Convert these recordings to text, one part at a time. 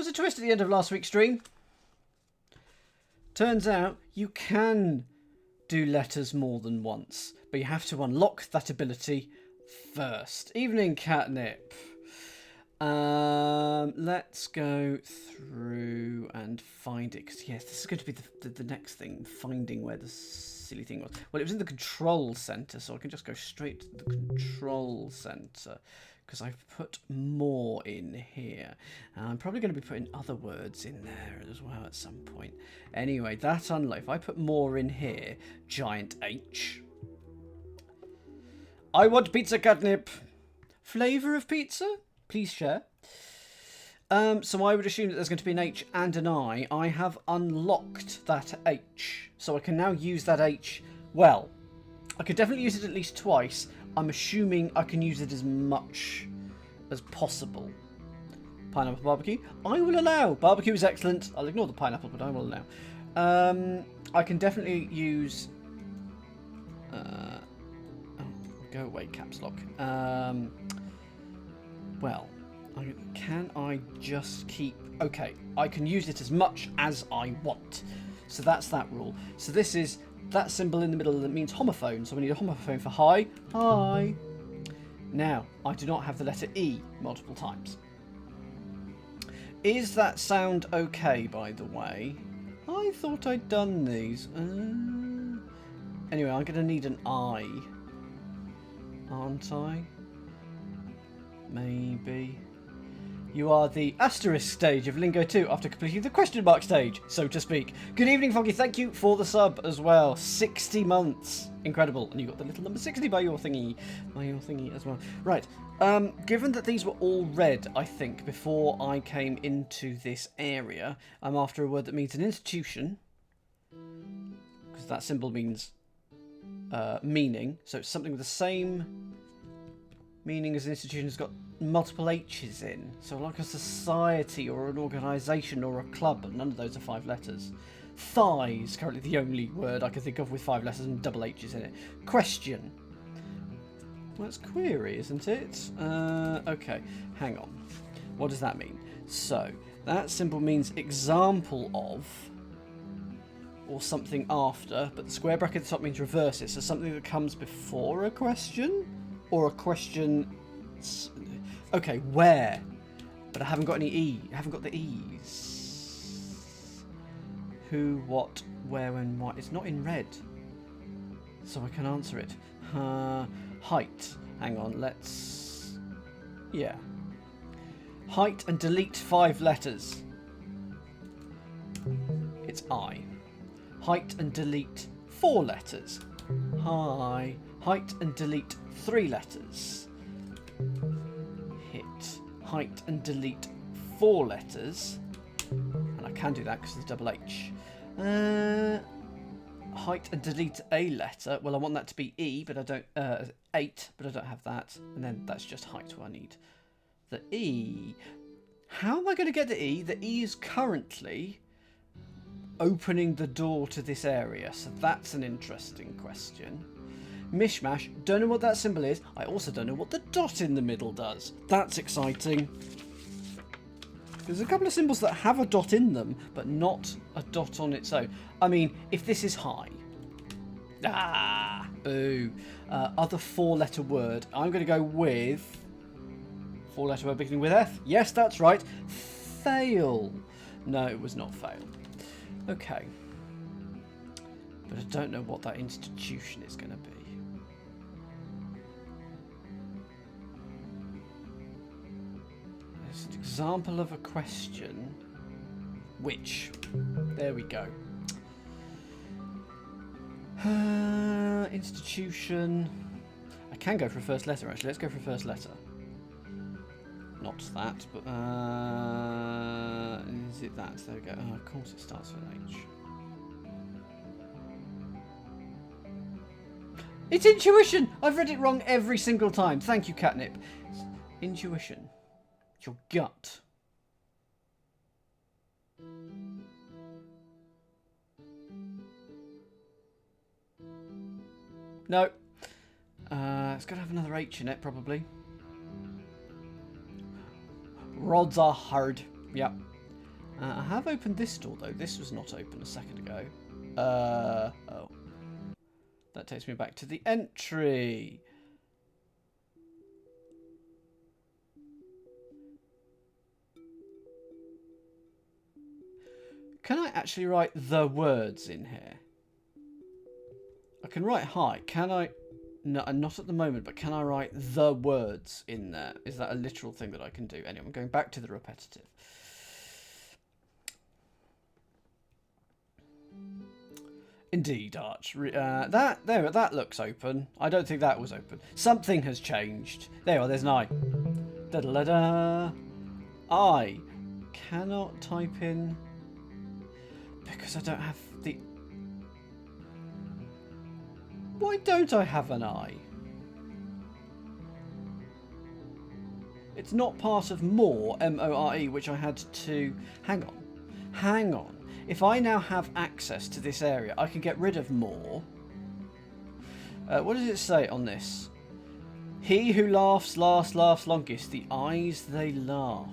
was a twist at the end of last week's stream. Turns out you can do letters more than once, but you have to unlock that ability first. Evening, Catnip. Let's go through and find it, because yes, this is going to be the next thing, finding where the silly thing was. Well, it was in the control center, so I can just go straight to the control center, because I've put more in here. I'm probably going to be putting other words in there as well at some point. Anyway, that unlock. If I put more in here, giant H. I want pizza, Catnip. Flavour of pizza? Please share. So I would assume that there's going to be an H and an I. I have unlocked that H. So I can now use that H. Well, I could definitely use it at least twice. I'm assuming I can use it as much as possible. Pineapple barbecue. I will allow. Barbecue is excellent. I'll ignore the pineapple, but I will allow. I can definitely use... go away, caps lock. Well, can I just keep... Okay, I can use it as much as I want. So that's that rule. So this is that symbol in the middle that means homophone. So we need a homophone for hi. Hi. Now, I do not have the letter E multiple times. Is that sound okay, by the way? I thought I'd done these. Anyway, I'm going to need an I. Aren't I? Maybe. You are the asterisk stage of Lingo 2 after completing the question mark stage, so to speak. Good evening, Foggy. Thank you for the sub as well. 60 months. Incredible. And you got the little number 60 by your thingy. As well. Right. Given that these were all read, I think, before I came into this area, I'm after a word that means an institution. Because that symbol means meaning. So it's something with the same meaning as an institution has got multiple H's in. So like a society or an organisation or a club, but none of those are 5 letters. Thigh is currently the only word I can think of with 5 letters and double H's in it. Question. Well, that's query, isn't it? Okay, hang on. What does that mean? So, that symbol means example of, or something after, but the square bracket at the top means reverse it, so something that comes before a question, or a question... Okay, where? But I haven't got any E. I haven't got the E's. Who, what, where, when, what. It's not in red, so I can answer it. Height. Hang on, let's... Yeah. Height and delete 5 letters. It's I. Height and delete 4 letters. Hi. Height and delete 3 letters. Hit. Height and delete 4 letters. And I can do that because there's double H. Height and delete a letter. Well, I want that to be E, but I don't... 8, but I don't have that. And then that's just height I need. The E. How am I going to get the E? The E is currently opening the door to this area. So that's an interesting question. Mishmash. Don't know what that symbol is. I also don't know what the dot in the middle does. That's exciting. There's a couple of symbols that have a dot in them, but not a dot on its own. I mean, if this is high. Ah, boo. Other 4-letter word. I'm going to go with 4-letter word beginning with F. Yes, that's right. Fail. No, it was not fail. Okay. But I don't know what that institution is going to be. There's an example of a question. Which? There we go. Institution. I can go for a first letter, actually. Let's go for a first letter. Not that, but... is it that? There we go. Oh, of course it starts with an H. It's intuition! I've read it wrong every single time. Thank you, Catnip. Intuition. It's your gut. No. It's got to have another H in it, probably. Rods are hard. Yep. I have opened this door, though. This was not open a second ago. Oh. That takes me back to the entry. Can I actually write the words in here? I can write hi. Can I? No, not at the moment, but can I write the words in there? Is that a literal thing that I can do? Anyway, I'm going back to the repetitive. Indeed, Arch. That looks open. I don't think that was open. Something has changed. There you are, there's an I. Da-da-da-da. I cannot type in because I don't have the... Why don't I have an I? It's not part of more, M-O-R-E, which I had to... Hang on. Hang on. If I now have access to this area, I can get rid of more. What does it say on this? He who laughs last laughs longest. The eyes they laugh.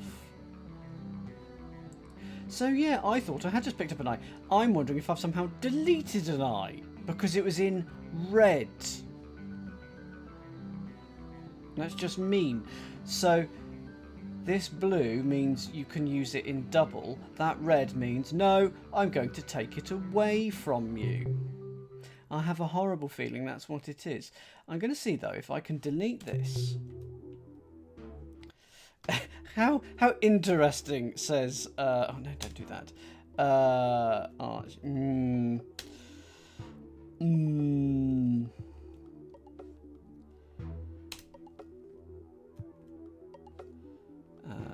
So yeah, I thought I had just picked up an eye. I'm wondering if I've somehow deleted an eye because it was in red. That's just mean. So this blue means you can use it in double. That red means no, I'm going to take it away from you. I have a horrible feeling that's what it is. I'm going to see though if I can delete this. How interesting, says oh no, don't do that.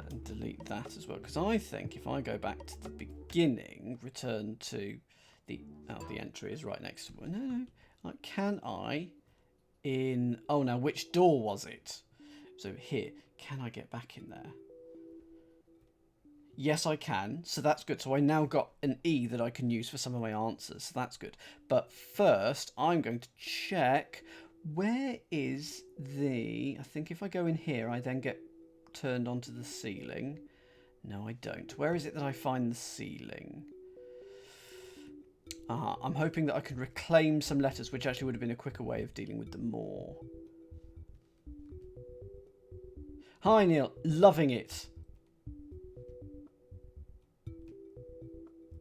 And delete that as well, because I think if I go back to the beginning, return to the the entry is right next to it. No, like, can I in now which door was it? So here, can I get back in there? Yes, I can. So that's good. So I now got an E that I can use for some of my answers. So that's good. But first, I'm going to check where is the... I think if I go in here, I then get turned onto the ceiling. No, I don't. Where is it that I find the ceiling? I'm hoping that I could reclaim some letters, which actually would have been a quicker way of dealing with them more. Hi, Neil. Loving it.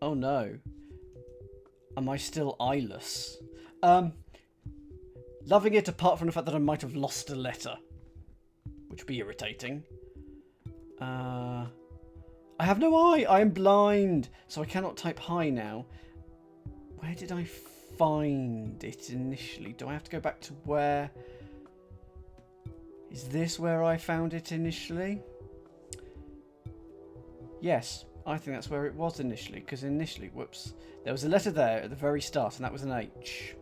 Oh no. Am I still eyeless? Loving it apart from the fact that I might have lost a letter. Which would be irritating. I have no eye. I am blind. So I cannot type hi now. Where did I find it initially? Do I have to go back to where... Is this where I found it initially? Yes. I think that's where it was initially, because initially, whoops, there was a letter there at the very start, and that was an H.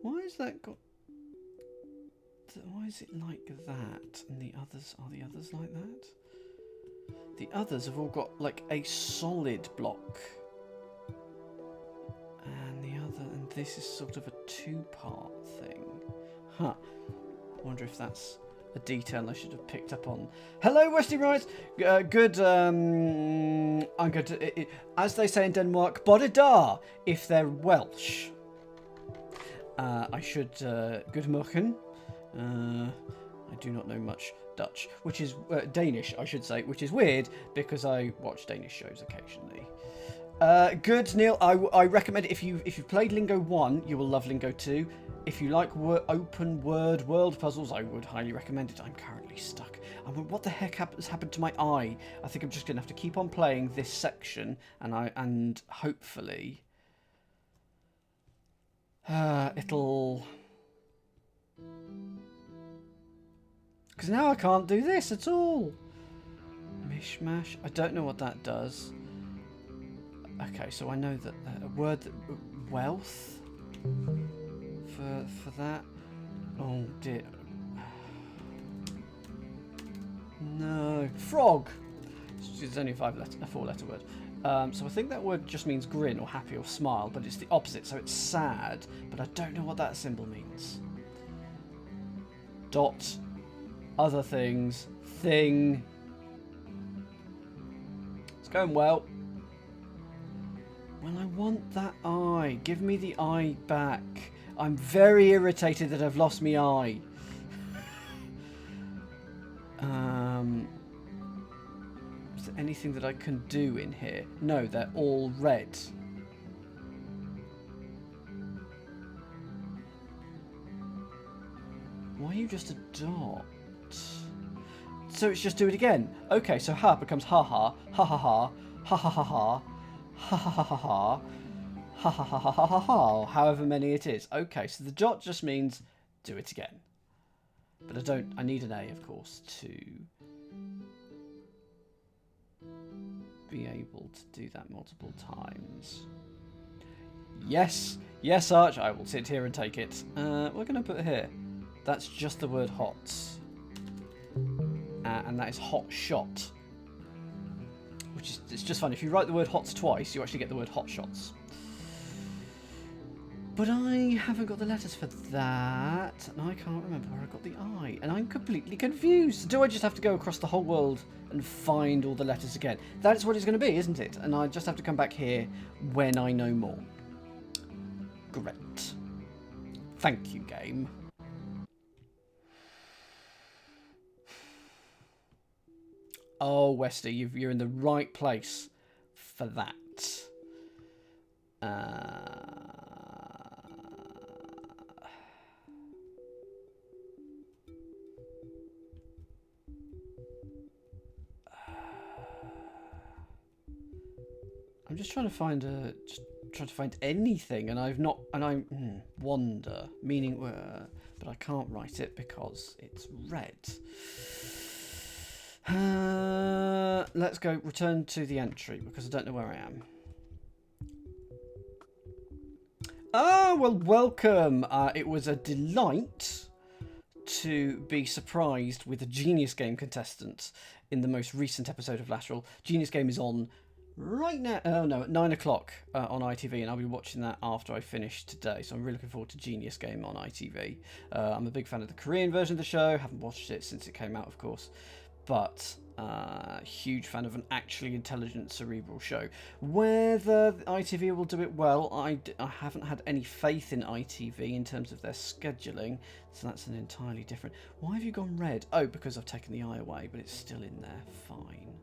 Why is that got... Why is it like that? And the others, are the others like that? The others have all got, like, a solid block. And the other, and this is sort of a two-part thing. Huh. I wonder if that's... a detail I should have picked up on. Hello, Westy Rise. Good. I'm going to, as they say in Denmark, bodda if they're Welsh. I should. Good morgen. I do not know much Dutch, which is Danish, I should say, which is weird because I watch Danish shows occasionally. Good, Neil. I recommend it. If you've played Lingo 1, you will love Lingo 2. If you like open world puzzles, I would highly recommend it. I'm currently stuck. What the heck has happened to my eye? I think I'm just going to have to keep on playing this section, and hopefully it'll... Because now I can't do this at all. Mishmash. I don't know what that does. Okay, so I know that a word that... Wealth? For that. Oh dear. No. Frog! It's only a 4-letter word. So I think that word just means grin or happy or smile, but it's the opposite, so it's sad. But I don't know what that symbol means. Dot. Other things. Thing. It's going well. Well, I want that eye. Give me the eye back. I'm very irritated that I've lost my eye. Is there anything that I can do in here? No, they're all red. Why are you just a dot? So it's just do it again. Okay, so ha becomes ha ha, ha ha ha, ha ha ha ha, ha ha ha ha ha, ha ha ha ha ha ha ha, however many it is. Okay, so the dot just means do it again. But I need an A, of course, to be able to do that multiple times. Yes, yes, Arch, I will sit here and take it. We're going to put here. That's just the word hot. And that is hot shot. Which is, it's just fun. If you write the word hots twice, you actually get the word hot shots. But I haven't got the letters for that. And I can't remember where I got the I. And I'm completely confused. Do I just have to go across the whole world and find all the letters again? That's what it's going to be, isn't it? And I just have to come back here when I know more. Great. Thank you, game. Oh, Westy, you're in the right place for that. I'm just trying to find anything, and I've not, and I wander, meaning but I can't write it because it's red. Let's go return to the entry because I don't know where I am. Ah, well, welcome. It was a delight to be surprised with a Genius Game contestant in the most recent episode of Lateral. Genius Game is on right now. Oh no, at 9 o'clock on ITV, and I'll be watching that after I finish today. So I'm really looking forward to Genius Game on ITV. I'm a big fan of the Korean version of the show. Haven't watched it since it came out, of course. But huge fan of an actually intelligent cerebral show. Whether ITV will do it well, I haven't had any faith in ITV in terms of their scheduling, so that's an entirely different... Why have you gone red? Oh, because I've taken the eye away, but it's still in there. Fine.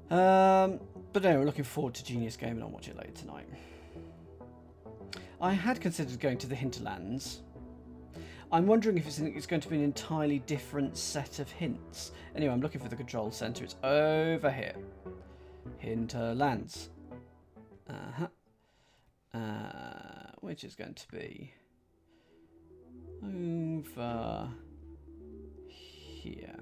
But anyway, we're looking forward to Genius Game and I'll watch it later tonight. I had considered going to the Hinterlands. I'm wondering if it's going to be an entirely different set of hints. Anyway, I'm looking for the control centre. It's over here. Hinterlands. Which is going to be over here.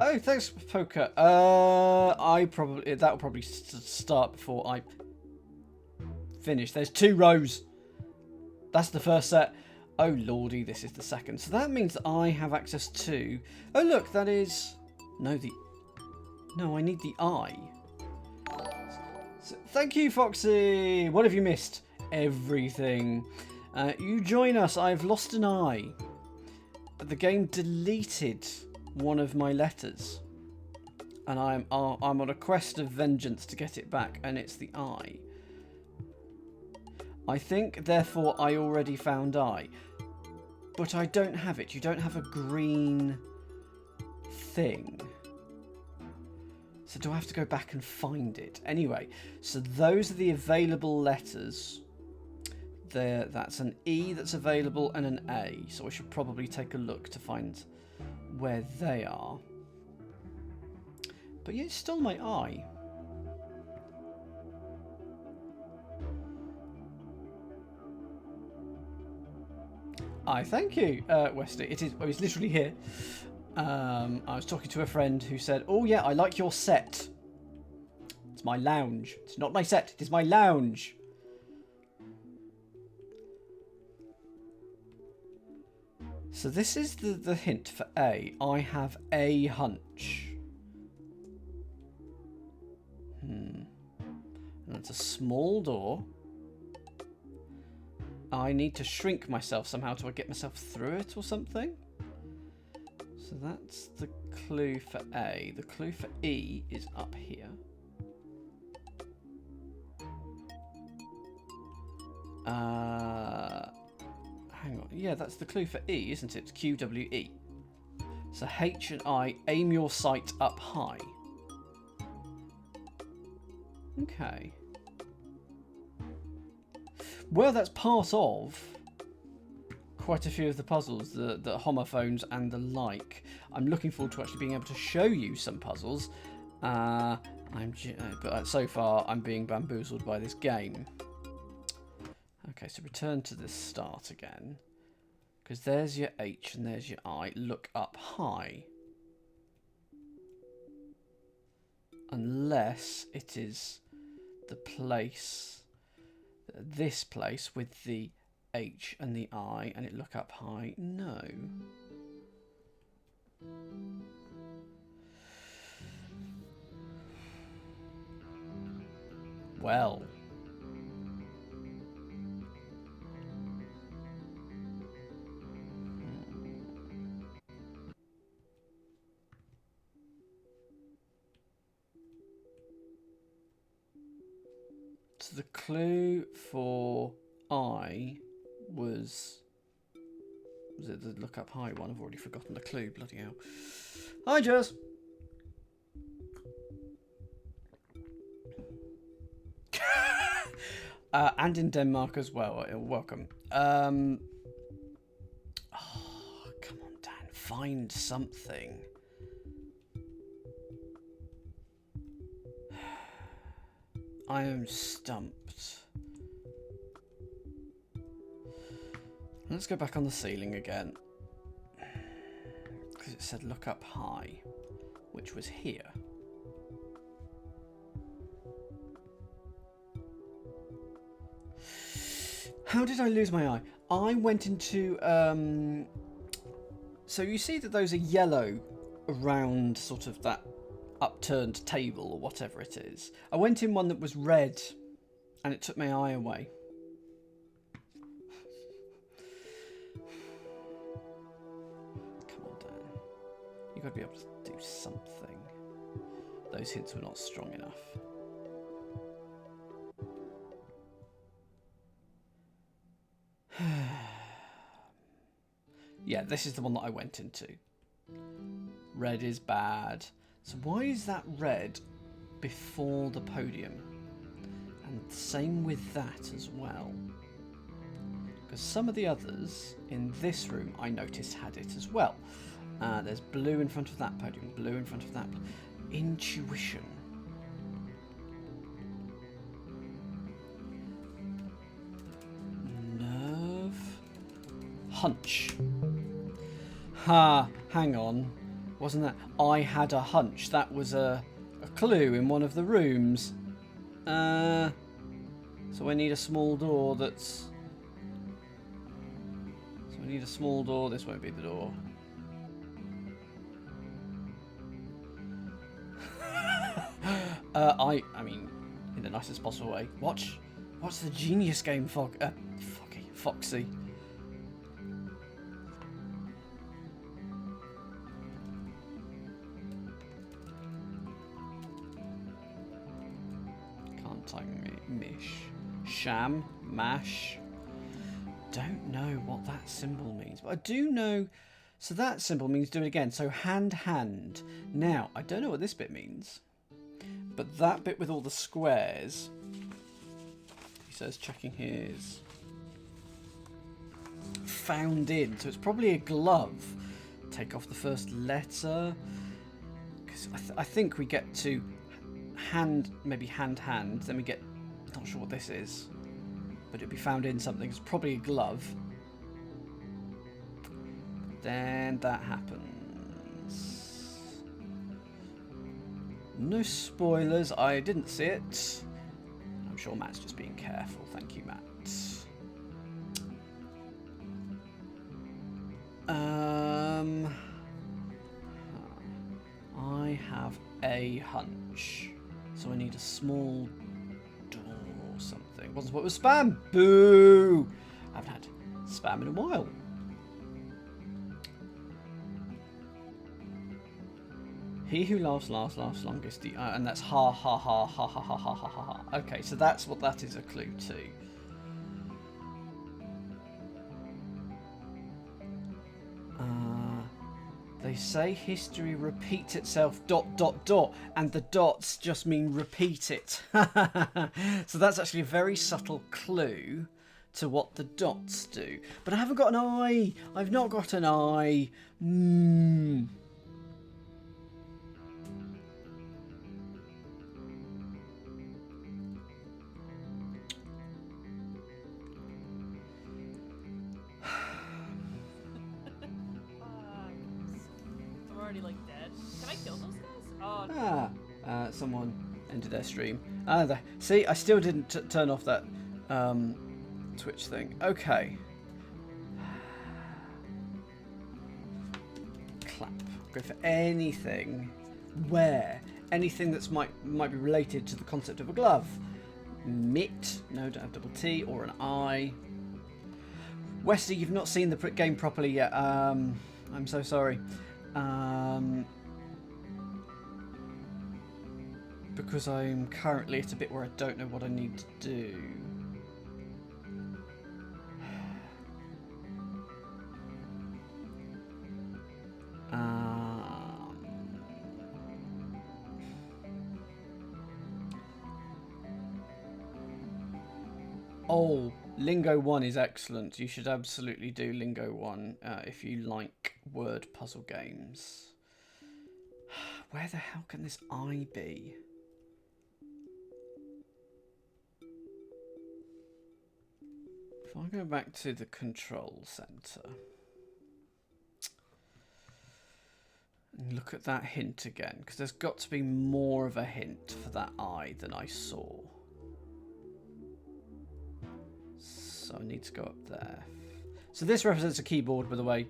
Oh, thanks, Poker. That'll probably start before I finish. There's 2 rows. That's the first set. Oh lordy, this is the second. So that means that I have access to... Oh look, that is... No, I need the eye. So, thank you, Foxy. What have you missed? Everything. You join us. I've lost an eye. The game deleted one of my letters. And I'm on a quest of vengeance to get it back. And it's the eye. I think, therefore, I already found I. But I don't have it. You don't have a green thing. So do I have to go back and find it? Anyway, so those are the available letters. That's an E that's available and an A. So I should probably take a look to find where they are. But yeah, it's still my I. Thank you, Westy. It's literally here. I was talking to a friend who said, "Oh yeah, I like your set. It's my lounge. It's not my set. It is my lounge." So this is the hint for A. I have a hunch. And that's a small door. I need to shrink myself somehow to get myself through it or something. So that's the clue for A. The clue for E is up here. Hang on. Yeah, that's the clue for E, isn't it? It's QWE. So H and I, aim your sight up high. Okay. Well, that's part of quite a few of the puzzles, the homophones and the like. I'm looking forward to actually being able to show you some puzzles. But so far, I'm being bamboozled by this game. Okay, so return to the start again. Because there's your H and there's your I. Look up high. Unless it is the place, this place with the H and the I, and it look up high. No. Well. So the clue for I was it the look up high one? I've already forgotten the clue, bloody hell. Hi, Jess. And in Denmark as well. Welcome. Oh, come on, Dan. Find something. I am stumped. Let's go back on the ceiling again. Because it said look up high, which was here. How did I lose my eye? I went into... So you see that those are yellow around sort of that upturned table or whatever it is. I went in one that was red and it took my eye away. Come on, Dan. You've got to be able to do something. Those hints were not strong enough. Yeah, this is the one that I went into. Red is bad. So why is that red before the podium? And same with that as well. Because some of the others in this room I noticed had it as well. There's blue in front of that podium, blue in front of that. Intuition. Nerve. Hunch. Ha, hang on. Wasn't that? I had a hunch. That was a clue in one of the rooms. So I need a small door that's... So I need a small door. This won't be the door. I mean, in the nicest possible way. Watch the genius game, Foxy. Sham, mash. Don't know what that symbol means, but I do know. So that symbol means do it again. So hand. Now I don't know what this bit means, but that bit with all the squares. He says checking his found in. So it's probably a glove. Take off the first letter because I think we get to hand, maybe hand. Then we get. Not sure what this is, but it'd be found in something. It's probably a glove. Then that happens. No spoilers. I didn't see it. I'm sure Matt's just being careful. Thank you, Matt. I have a hunch, so I need a small door or something. Wasn't what was spam? Boo! I haven't had spam in a while. He who laughs longest. And that's ha ha ha ha ha ha ha ha ha. Okay, so that's what that is a clue to. They say history repeats itself ... and the dots just mean repeat it. So that's actually a very subtle clue to what the dots do. But I haven't got an eye. I've not got an eye. Like dead. Can I kill those guys? Oh, no. Someone ended their stream. See, I still didn't turn off that Twitch thing. Okay. Clap. Go for anything. Where? Anything that's might be related to the concept of a glove. Mitt. No, don't have double T or an I. Wesley, you've not seen the game properly yet. I'm so sorry. Because I'm currently at a bit where I don't know what I need to do. Oh, Lingo 1 is excellent. You should absolutely do Lingo 1 if you like word puzzle games. Where the hell can this I be? If I go back to the control center and look at that hint again, because there's got to be more of a hint for that I than I saw. So I need to go up there. So this represents a keyboard, by the way,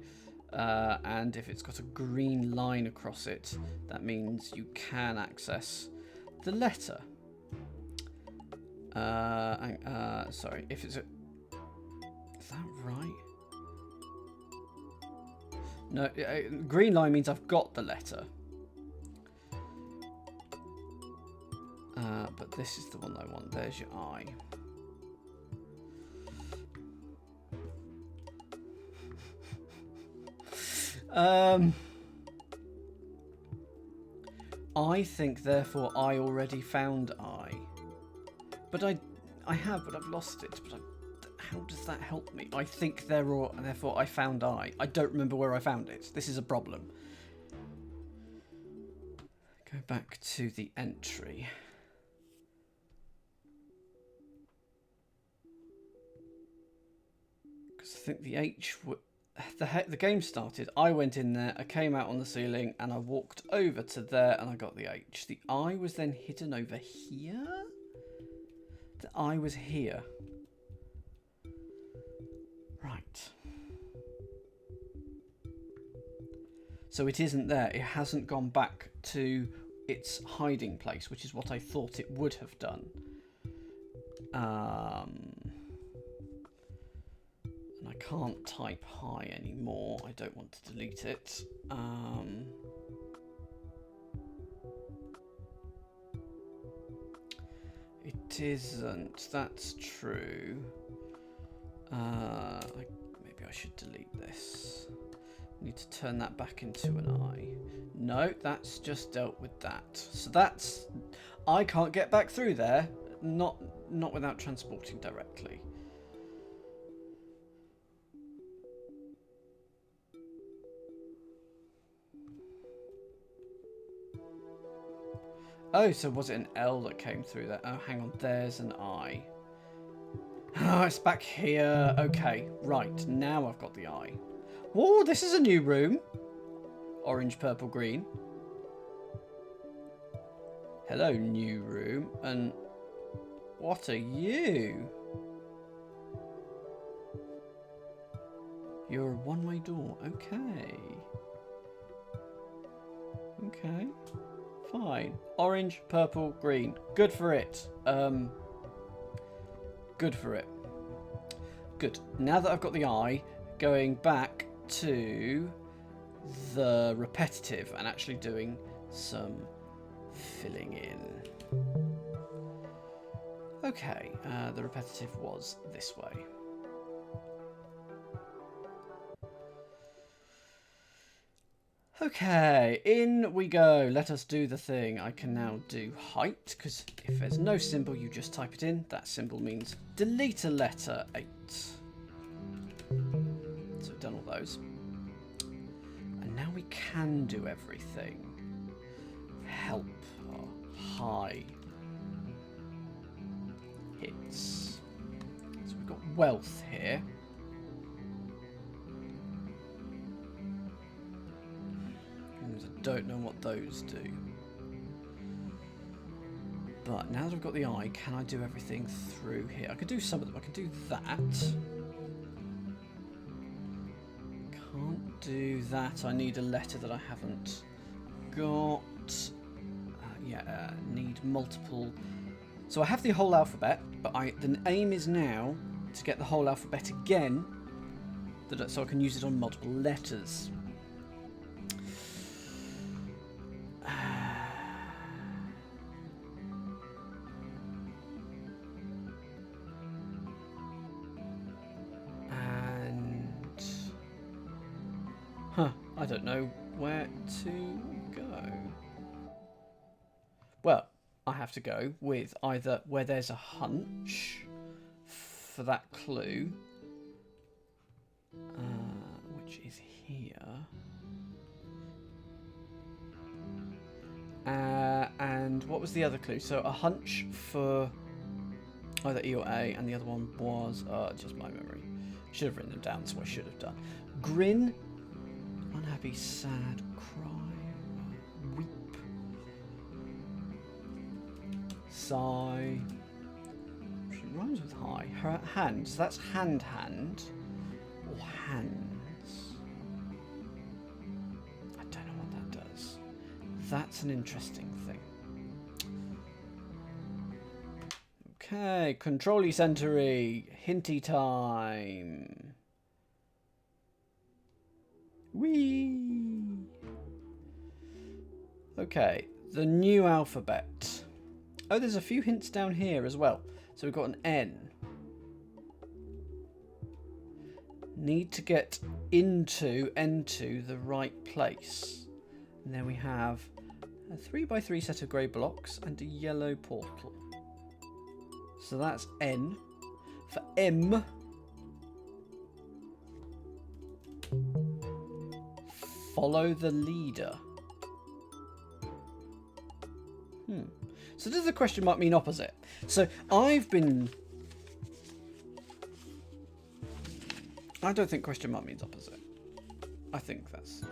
and if it's got a green line across it, that means you can access the letter. Sorry, if it's a... Is that right? No, green line means I've got the letter. But this is the one I want. There's your I. I think, therefore, I already found I. But I have, but I've lost it. But how does that help me? I think therefore I found I. I don't remember where I found it. This is a problem. Go back to the entry. Because I think the H... The game started, I went in there, I came out on the ceiling, and I walked over to there, and I got the H. The I was then hidden over here? The I was here. Right. So it isn't there. It hasn't gone back to its hiding place, which is what I thought it would have done. And I can't type hi anymore. I don't want to delete it. It isn't. That's true. Maybe I should delete this. I need to turn that back into an I. No, that's just dealt with that. So that's... I can't get back through there. Not without transporting directly. Oh, so was it an L that came through there? Oh, hang on. There's an I. Oh, it's back here. Okay, right. Now I've got the I. Whoa, this is a new room. Orange, purple, green. Hello, new room. And what are you? You're a one-way door. Okay. Okay. Fine. Orange, purple, green. Good for it. Good for it. Good. Now that I've got the I, going back to the repetitive and actually doing some filling in. Okay, the repetitive was this way. Okay, in we go. Let us do the thing. I can now do height, because if there's no symbol, you just type it in. That symbol means delete a letter 8. So we've done all those. And now we can do everything. Help or high hits. So we've got wealth here. I don't know what those do. But now that I've got the eye, can I do everything through here? I could do some of them. I could do that. Can't do that. I need a letter that I haven't got. Need multiple. So I have the whole alphabet, but the aim is now to get the whole alphabet again, so I can use it on multiple letters. I don't know where to go. Well, I have to go with either where there's a hunch for that clue, which is here, and what was the other clue? So a hunch for either E or A, and the other one was just my memory. Should have written them down, so I should have done. Grin. Unhappy, sad, cry, weep, sigh. She rhymes with high. Her hands, that's hand or hands. I don't know what that does. That's an interesting thing. Okay, control-y centery, hinty time. Whee! Okay, the new alphabet. Oh, there's a few hints down here as well. So we've got an N. Need to get into the right place. And then we have a 3x3 set of grey blocks and a yellow portal. So that's N. For M, follow the leader. So does the question mark mean opposite? So I don't think question mark means opposite. I think that's...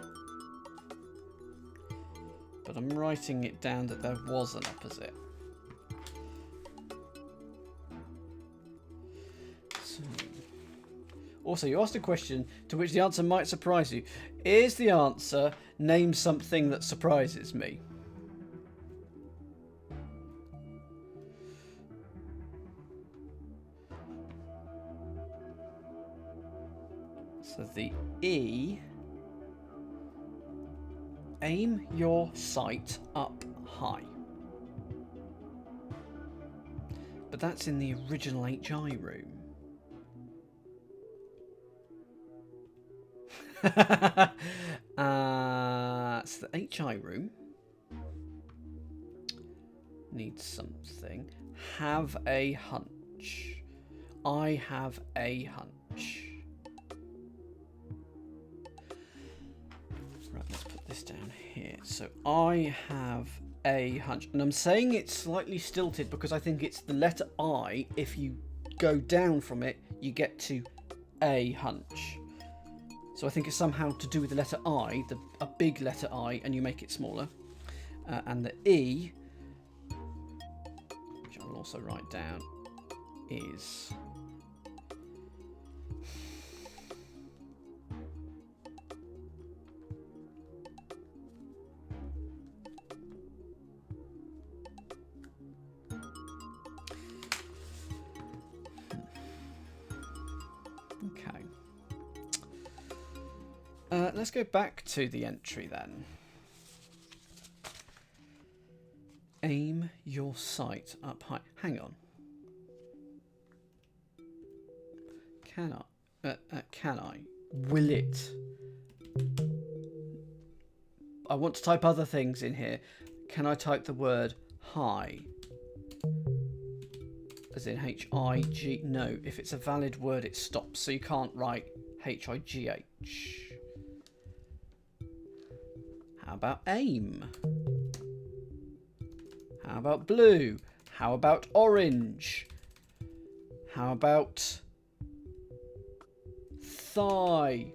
But I'm writing it down that there was an opposite. So... Also, you asked a question to which the answer might surprise you. Is the answer, name something that surprises me? So the E, aim your sight up high. But that's in the original HI room. So the HI room needs something. Have a hunch. I have a hunch. Right, let's put this down here. So I have a hunch. And I'm saying it's slightly stilted because I think it's the letter I. If you go down from it, you get to a hunch. So I think it's somehow to do with the letter I, a big letter I, and you make it smaller. And the E, which I will also write down, is... Okay. Let's go back to the entry then. Aim your sight up high. Hang on. Can I? Can I? Will it? I want to type other things in here. Can I type the word high? As in H-I-G? No. If it's a valid word, it stops. So you can't write H-I-G-H. How about aim? How about blue? How about orange? How about thigh?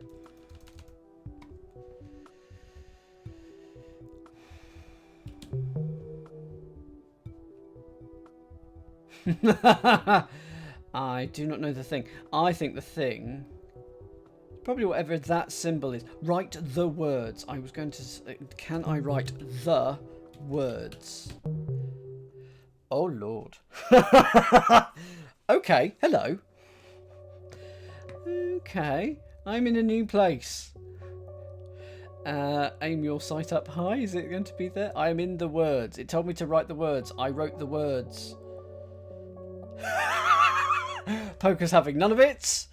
I do not know the thing. I think the thing, probably whatever that symbol is. Write the words. I was going to say, can I write the words? Oh, Lord. Okay, hello. Okay, I'm in a new place. Aim your sight up high. Is it going to be there? I am in the words. It told me to write the words. I wrote the words. Poker's having none of it.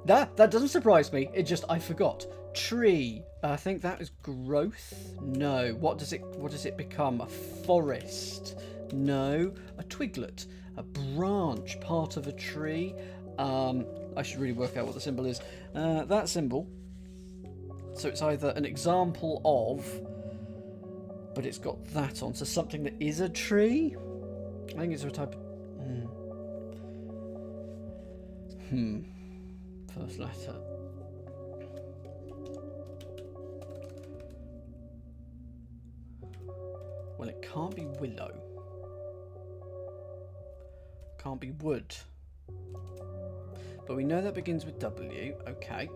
That doesn't surprise me. It just, I forgot. Tree. I think that is growth. No. What does it become? A forest. No. A twiglet. A branch. Part of a tree. I should really work out what the symbol is. That symbol. So it's either an example of, but it's got that on. So something that is a tree. I think it's a type of... First letter. Well, it can't be willow. Can't be wood. But we know that begins with W. Okay.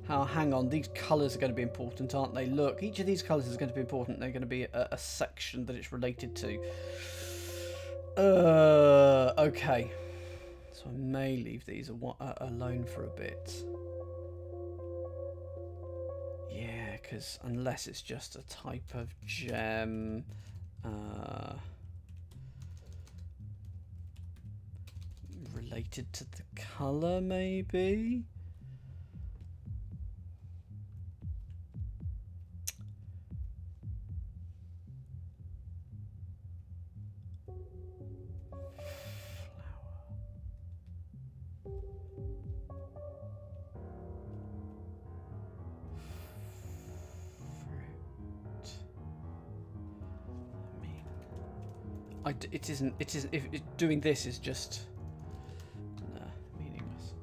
Hang on, these colours are going to be important, aren't they? Look, each of these colours is going to be important. They're going to be a section that it's related to. Okay. So I may leave these alone for a bit. Yeah, because unless it's just a type of gem... related to the colour, maybe? It isn't. If doing this is just meaningless.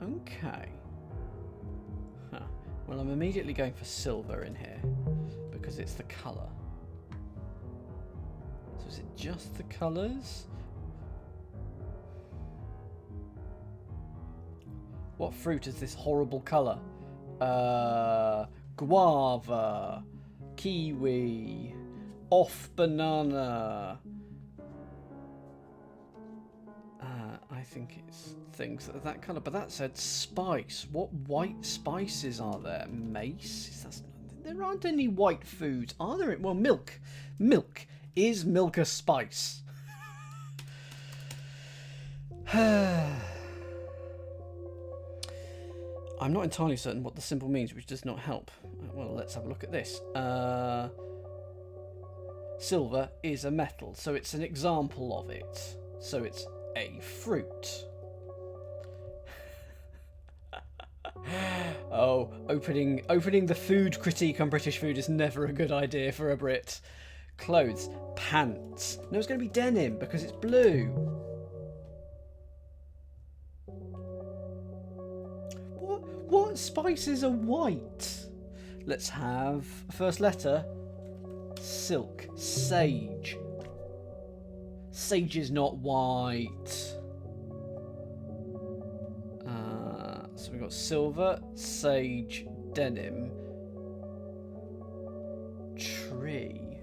Okay. Huh. Well, I'm immediately going for silver in here because it's the colour. So is it just the colours? What fruit is this horrible colour? Guava, kiwi, off banana. I think it's things that are that colour. But that said spice. What white spices are there? Mace? There aren't any white foods, are there? Well, milk. Milk. Is milk a spice? I'm not entirely certain what the symbol means, which does not help. Well, let's have a look at this. Silver is a metal, so it's an example of it. So it's a fruit. Oh, opening the food critique on British food is never a good idea for a Brit. Clothes, pants. No, it's going to be denim because it's blue. What spices are white? Let's have first letter. Silk, sage. Sage is not white. So we've got silver, sage, denim, tree.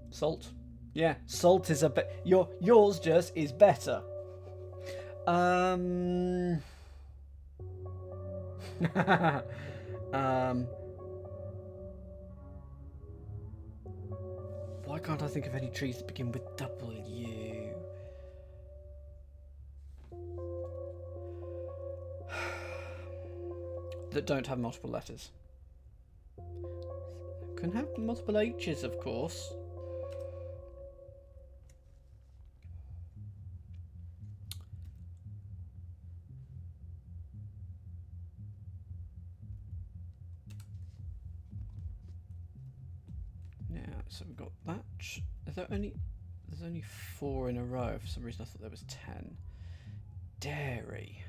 Salt. Yeah, salt is a bit. Yours just is better. Why can't I think of any trees that begin with W? That don't have multiple letters. Can have multiple H's, of course. Yeah, so we've got that. There's only 4 in a row. For some reason I thought there was 10. Dairy.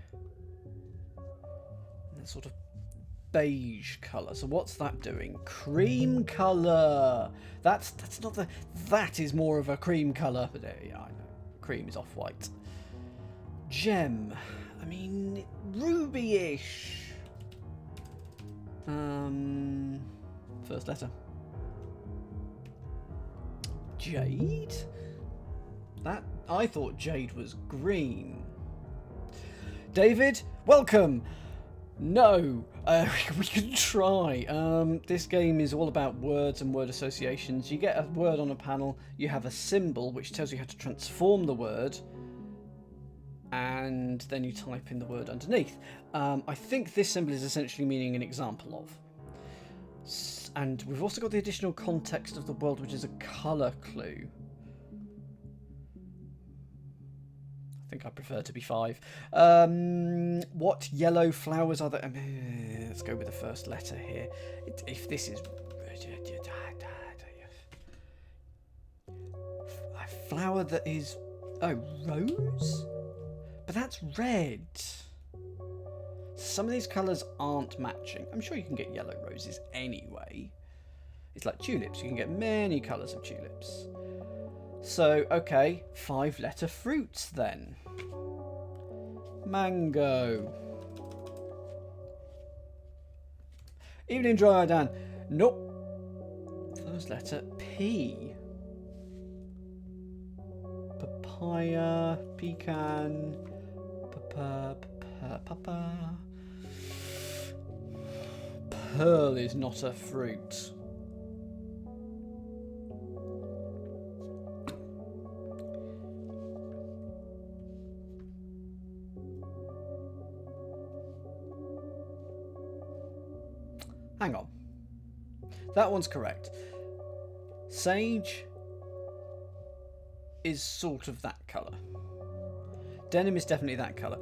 And that sort of beige colour. So what's that doing? Cream colour. That's not the. That is more of a cream colour. But yeah, I know. Cream is off-white. Gem. I mean, ruby-ish. First letter. Jade? That I thought jade was green. David, welcome. No, we can try. This game is all about words and word associations. You get a word on a panel, you have a symbol which tells you how to transform the word, and then you type in the word underneath. I think this symbol is essentially meaning an example of. And we've also got the additional context of the world, which is a colour clue. I think I prefer to be 5. What yellow flowers are there? Let's go with the first letter here. If this is... A flower that is... Oh, rose? But that's red. Some of these colours aren't matching. I'm sure you can get yellow roses anyway. It's like tulips. You can get many colours of tulips. So, okay, 5-letter fruits then. Mango. Evening Dry Dan. Nope. First letter P. Papaya, pecan, papa. Pearl is not a fruit. Hang on. That one's correct. Sage is sort of that colour. Denim is definitely that colour.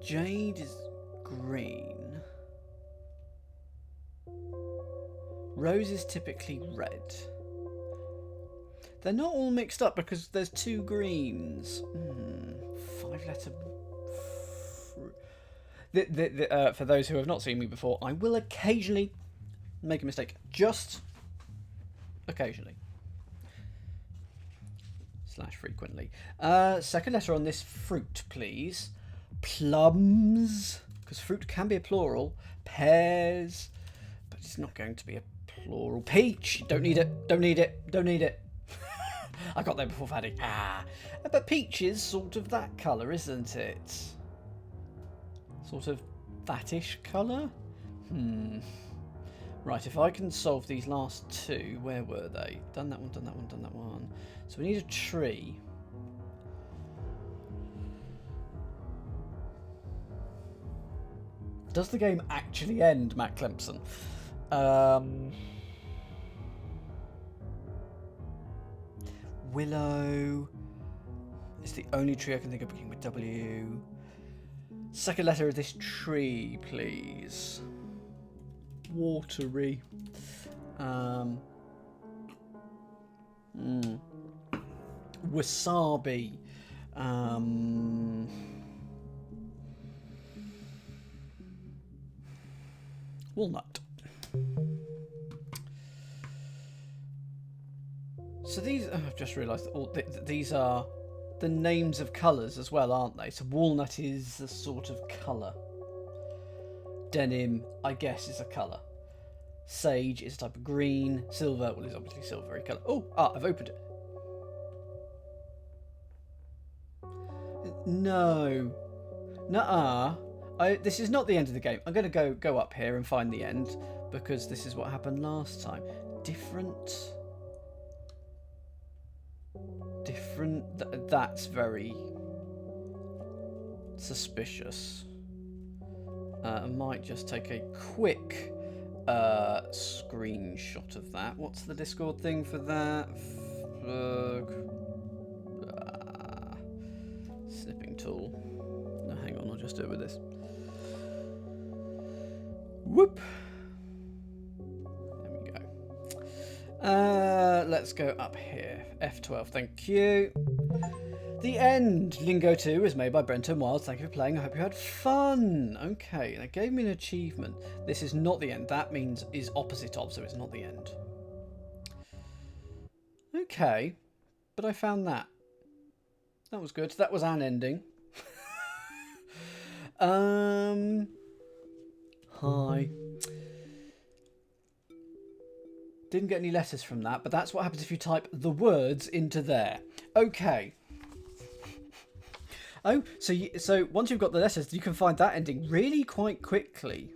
Jade is green. Rose is typically red. They're not all mixed up because there's 2 greens. 5-letter... for those who have not seen me before, I will occasionally make a mistake. Just occasionally. / frequently. Second letter on this fruit, please. Plums. Because fruit can be a plural. Pears. But it's not going to be a plural. Peach. Don't need it. Don't need it. Don't need it. I got there before Faddy. But peach is sort of that colour, isn't it? Sort of thattish colour? Right, if I can solve these last 2, where were they? Done that one, done that one, done that one. So we need a tree. Does the game actually end, Matt Clemson? Willow is the only tree I can think of beginning with W. Second letter of this tree, please. Watery. Wasabi. Walnut. So these, I've just realised that all these are the names of colours as well, aren't they? So walnut is a sort of colour. Denim, I guess, is a colour. Sage is a type of green. Silver, well, is obviously silvery colour. Oh, I've opened it. No. Nuh-uh. This is not the end of the game. I'm going to go up here and find the end, because this is what happened last time. Different. That's very suspicious. I might just take a quick screenshot of that. What's the Discord thing for that? Snipping tool. No, hang on, I'll just do it with this. Whoop. There we go. Let's go up here. F12, thank you. The End, Lingo 2, is made by Brento Wild. Thank you for playing. I hope you had fun. Okay, that gave me an achievement. This is not the end. That means is opposite of, so it's not the end. Okay, but I found that. That was good. That was an ending. Hi. Didn't get any letters from that, but that's what happens if you type the words into there. Okay. Oh, so once you've got the letters, you can find that ending really quite quickly.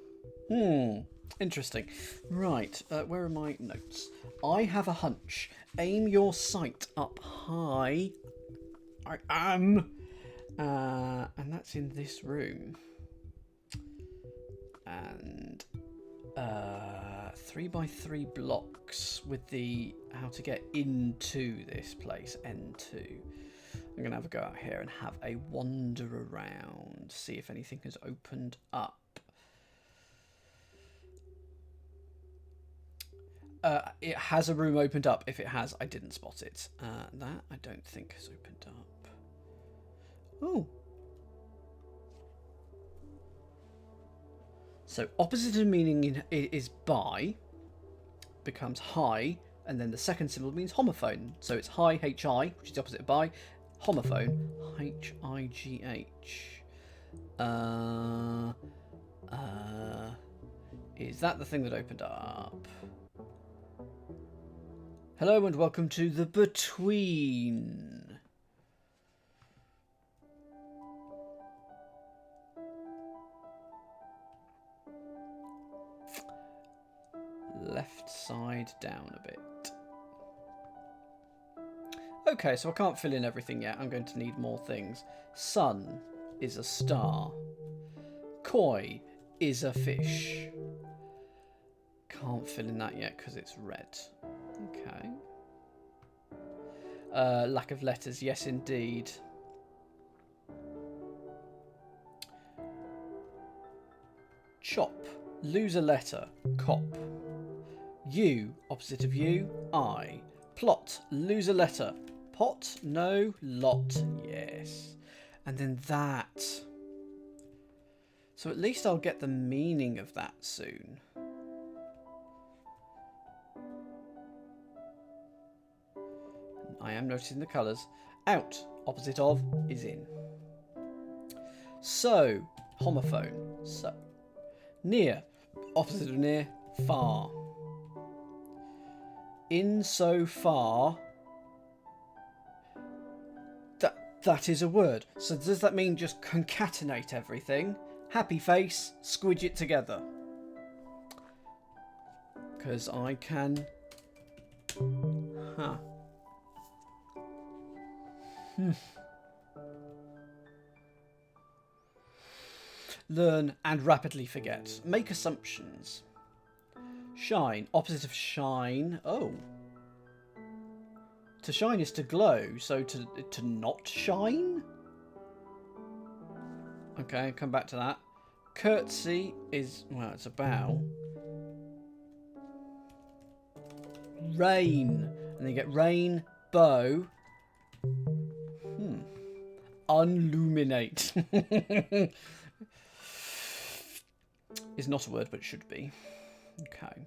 Interesting. Right, where are my notes? I have a hunch. Aim your sight up high. I am. And that's in this room. And 3x3 blocks with the how to get into this place, N2. I'm going to have a go out here and have a wander around, see if anything has opened up. It has a room opened up. If it has, I didn't spot it. That I don't think has opened up. Oh. So opposite of meaning is by becomes high, and then the second symbol means homophone. So it's high, H-I, which is the opposite of by. Homophone, H-I-G-H. Is that the thing that opened up? Hello and welcome to the Between. Left side down a bit. Okay, so I can't fill in everything yet. I'm going to need more things. Sun is a star. Koi is a fish. Can't fill in that yet because it's red. Okay. Lack of letters. Yes, indeed. Chop. Lose a letter. Cop. You. Opposite of you. I. Plot. Lose a letter. Pot, no. Lot, yes. And then that. So at least I'll get the meaning of that soon. I am noticing the colours. Out, opposite of, is in. So, homophone. So. Near, opposite of near, far. In so far. That is a word. So does that mean just concatenate everything? Happy face, squidge it together. Because I can... Huh. Learn and rapidly forget. Make assumptions. Shine. Opposite of shine. Oh. To shine is to glow, so to not shine? Okay, come back to that. Curtsy is, well, it's a bow. Rain. And then you get rain, bow. Unluminate. Is not a word, but it should be. Okay.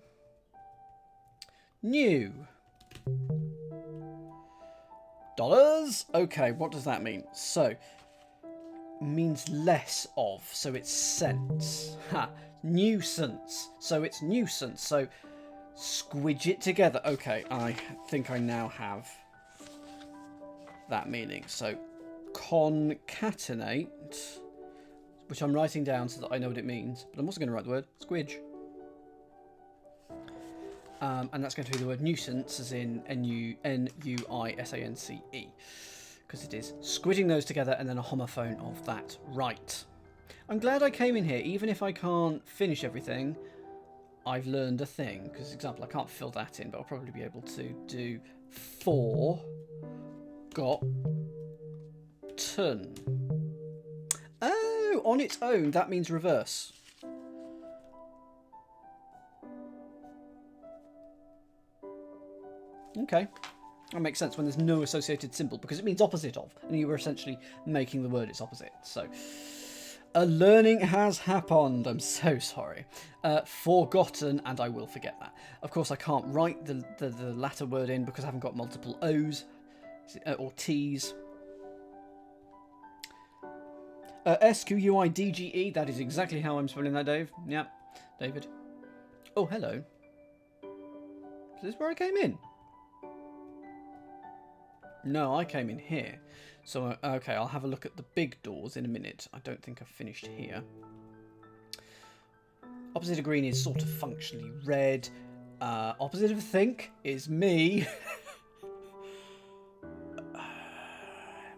New. Dollars? Okay, what does that mean? So, means less of, so it's cents. Ha. Nuisance. So it's nuisance. So, squidge it together. Okay, I think I now have that meaning. So, concatenate, which I'm writing down so that I know what it means, but I'm also going to write the word squidge. And that's going to be the word nuisance, as in N-U-I-S-A-N-C-E, because it is squidding those together and then a homophone of that. Right. I'm glad I came in here, even if I can't finish everything. I've learned a thing, because, example, I can't fill that in, but I'll probably be able to do forgotten. Oh, on its own, that means reverse. Okay, that makes sense when there's no associated symbol, because it means opposite of, and you were essentially making the word its opposite. So, a learning has happened. I'm so sorry. Forgotten, and I will forget that. Of course, I can't write the latter word in because I haven't got multiple O's or T's. S-Q-U-I-D-G-E, that is exactly how I'm spelling that, Dave. Yeah, David. Oh, hello. Is this where I came in? No, I came in here. So, okay, I'll have a look at the big doors in a minute. I don't think I've finished here. Opposite of green is sort of functionally red. Opposite of think is me.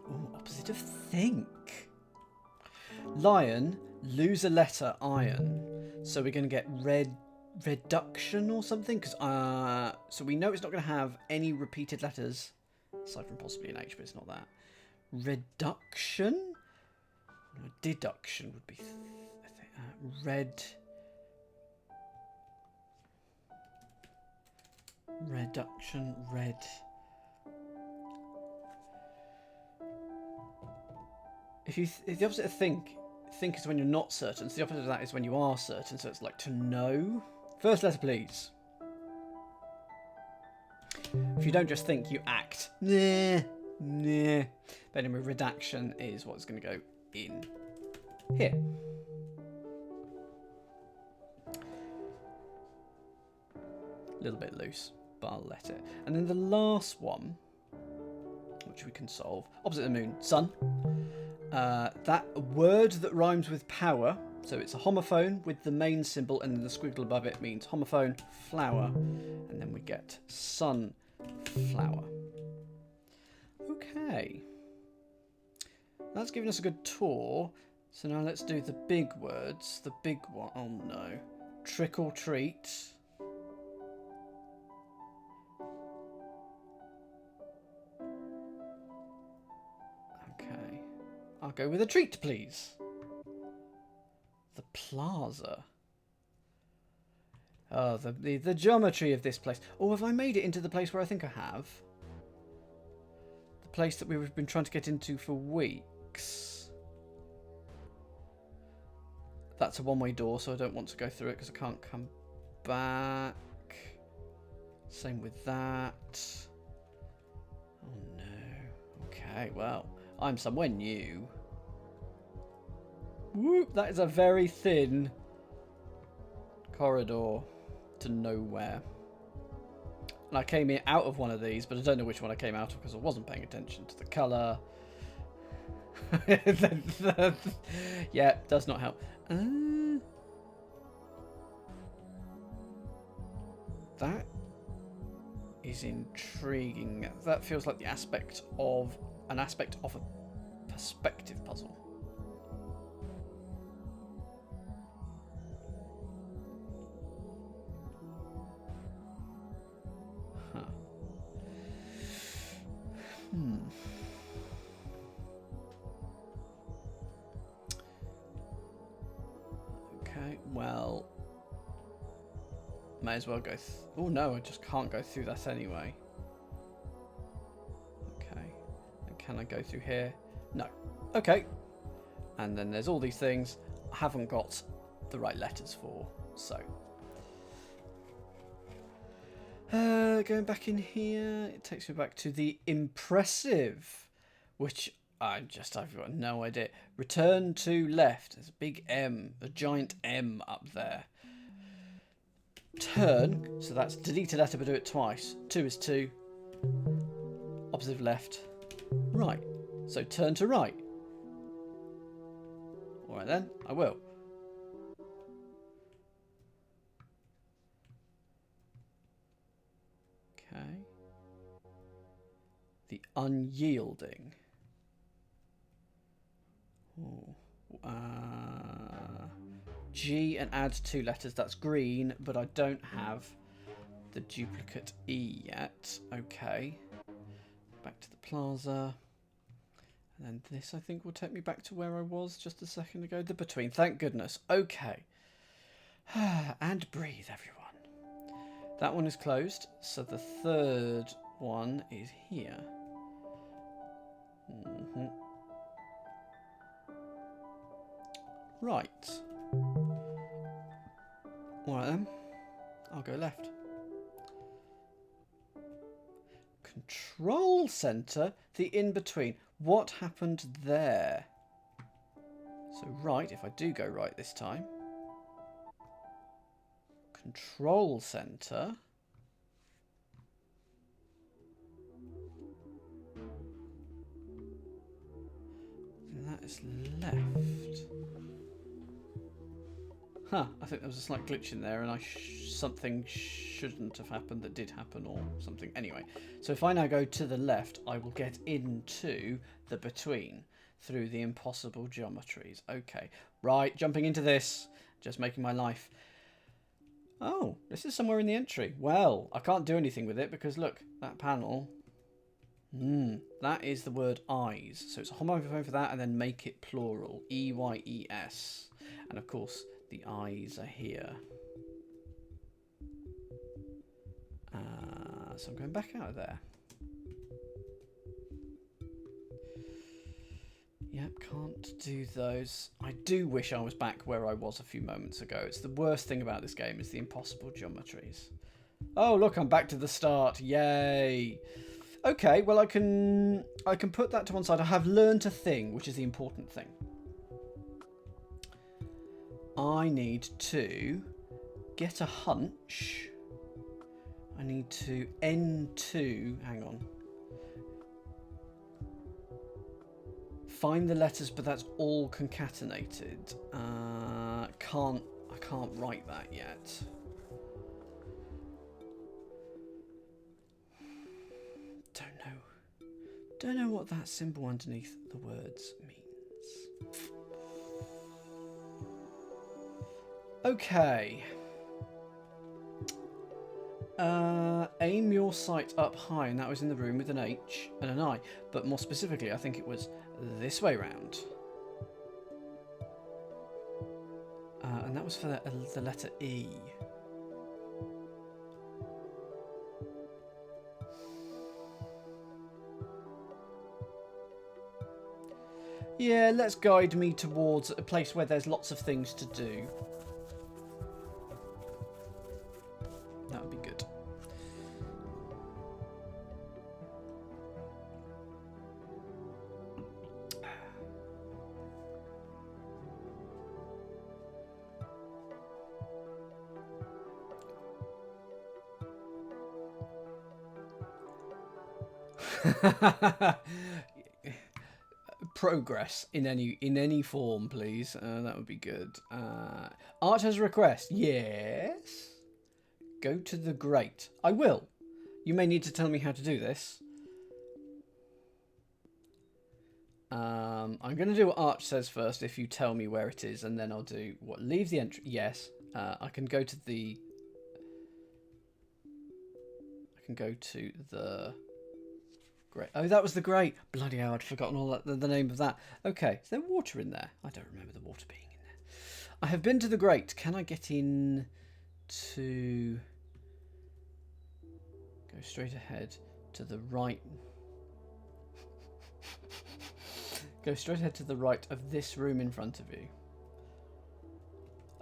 Ooh, opposite of think. Lion, lose a letter, iron. So we're going to get reduction or something. So we know it's not going to have any repeated letters. Aside from possibly an H, but it's not that. Reduction? Deduction would be... Reduction, red... If the opposite of think is when you're not certain, so the opposite of that is when you are certain, so it's like to know. First letter, please. If you don't just think, you act. Nah. But anyway, redaction is what's going to go in here. A little bit loose, but I'll let it. And then the last one, which we can solve, opposite the moon, sun. That word that rhymes with power, so it's a homophone with the main symbol, and then the squiggle above it means homophone, flower, and then we get sunflower. Okay. That's given us a good tour. So now let's do the big words. The big one. Oh no. Trick or treat. Okay. I'll go with a treat, please. The plaza. Oh, the geometry of this place. Oh, have I made it into the place where I think I have? The place that we've been trying to get into for weeks. That's a one-way door, so I don't want to go through it because I can't come back. Same with that. Oh no. Okay, well, I'm somewhere new. Whoop, that is a very thin corridor to nowhere. And I came in out of one of these, but I don't know which one I came out of because I wasn't paying attention to the colour. Yeah, does not help. That is intriguing. That feels like the aspect of a perspective puzzle. Huh. Okay, well, may as well go. Oh no, I just can't go through that anyway. Okay, and can I go through here? No. Okay, and then there's all these things I haven't got the right letters for. So, going back in here, it takes me back to the impressive, which I've got no idea. Return to left. There's a big M, a giant M up there. Turn, so that's delete a letter but do it twice. 2 is 2. Opposite of left. Right. So turn to right. Alright then, I will. Okay. The unyielding. Ooh. G and add 2 letters. That's green, but I don't have the duplicate E yet. Okay. Back to the plaza. And then this, I think, will take me back to where I was just a second ago. The between. Thank goodness. Okay. And breathe, everyone. That one is closed. So the third one is here. Right. Alright then. I'll go left. Control centre. The in-between. What happened there? So right, if I do go right this time. Control centre. And that is left. Huh, I think there was a slight glitch in there and something shouldn't have happened that did happen or something. Anyway, so if I now go to the left, I will get into the between through the impossible geometries. Okay, right, jumping into this, just making my life. Oh, this is somewhere in the entry. Well, I can't do anything with it because look, that panel. That is the word eyes. So it's a homophone for that and then make it plural. E-Y-E-S. And of course, the eyes are here. So I'm going back out of there. Yep, can't do those. I do wish I was back where I was a few moments ago. It's the worst thing about this game is the impossible geometries. Oh, look, I'm back to the start. Yay. Okay, well, I can put that to one side. I have learned a thing, which is the important thing. I need to get a hunch. I need to N2. Hang on. Find the letters, but that's all concatenated. I can't write that yet. Don't know what that symbol underneath the words means. Okay. Aim your sight up high, and that was in the room with an H and an I. But more specifically, I think it was this way round. And that was for the letter E. Yeah, let's guide me towards a place where there's lots of things to do. That would be good. Progress in any form, please. That would be good. Art has a request. Yes. Go to the grate. I will. You may need to tell me how to do this. I'm going to do what Arch says first if you tell me where it is, and then I'll do what? Leave the entry. Yes. I can go to the grate. Oh, that was the grate. Bloody hell, I'd forgotten all that, the name of that. Okay, is there water in there? I don't remember the water being in there. I have been to the grate. Can I get in to... Go straight ahead to the right. Go straight ahead to the right of this room in front of you.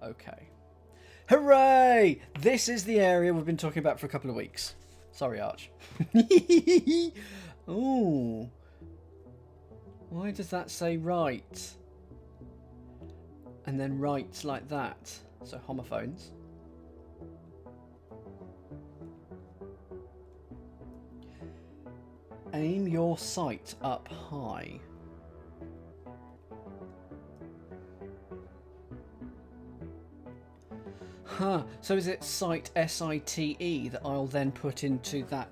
Okay. Hooray! This is the area we've been talking about for a couple of weeks. Sorry, Arch. Ooh. Why does that say right? And then right like that. So homophones. Aim your sight up high. Huh. So is it site SITE that I'll then put into that?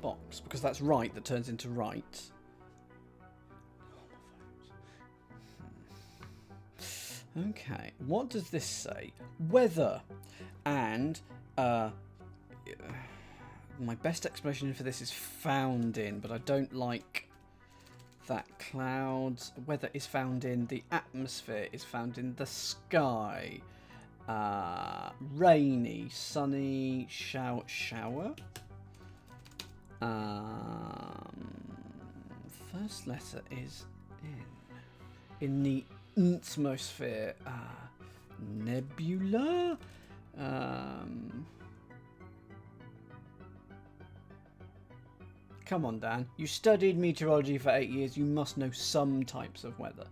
Box, because that's right that turns into right. Okay, what does this say? Weather. And my best explanation for this is found in, but I don't like that. Clouds. Weather is found in the atmosphere, is found in the sky. Rainy, sunny, shower. First letter is in the atmosphere. Nebula. Come on, Dan. You studied meteorology for 8 years. You must know some types of weather.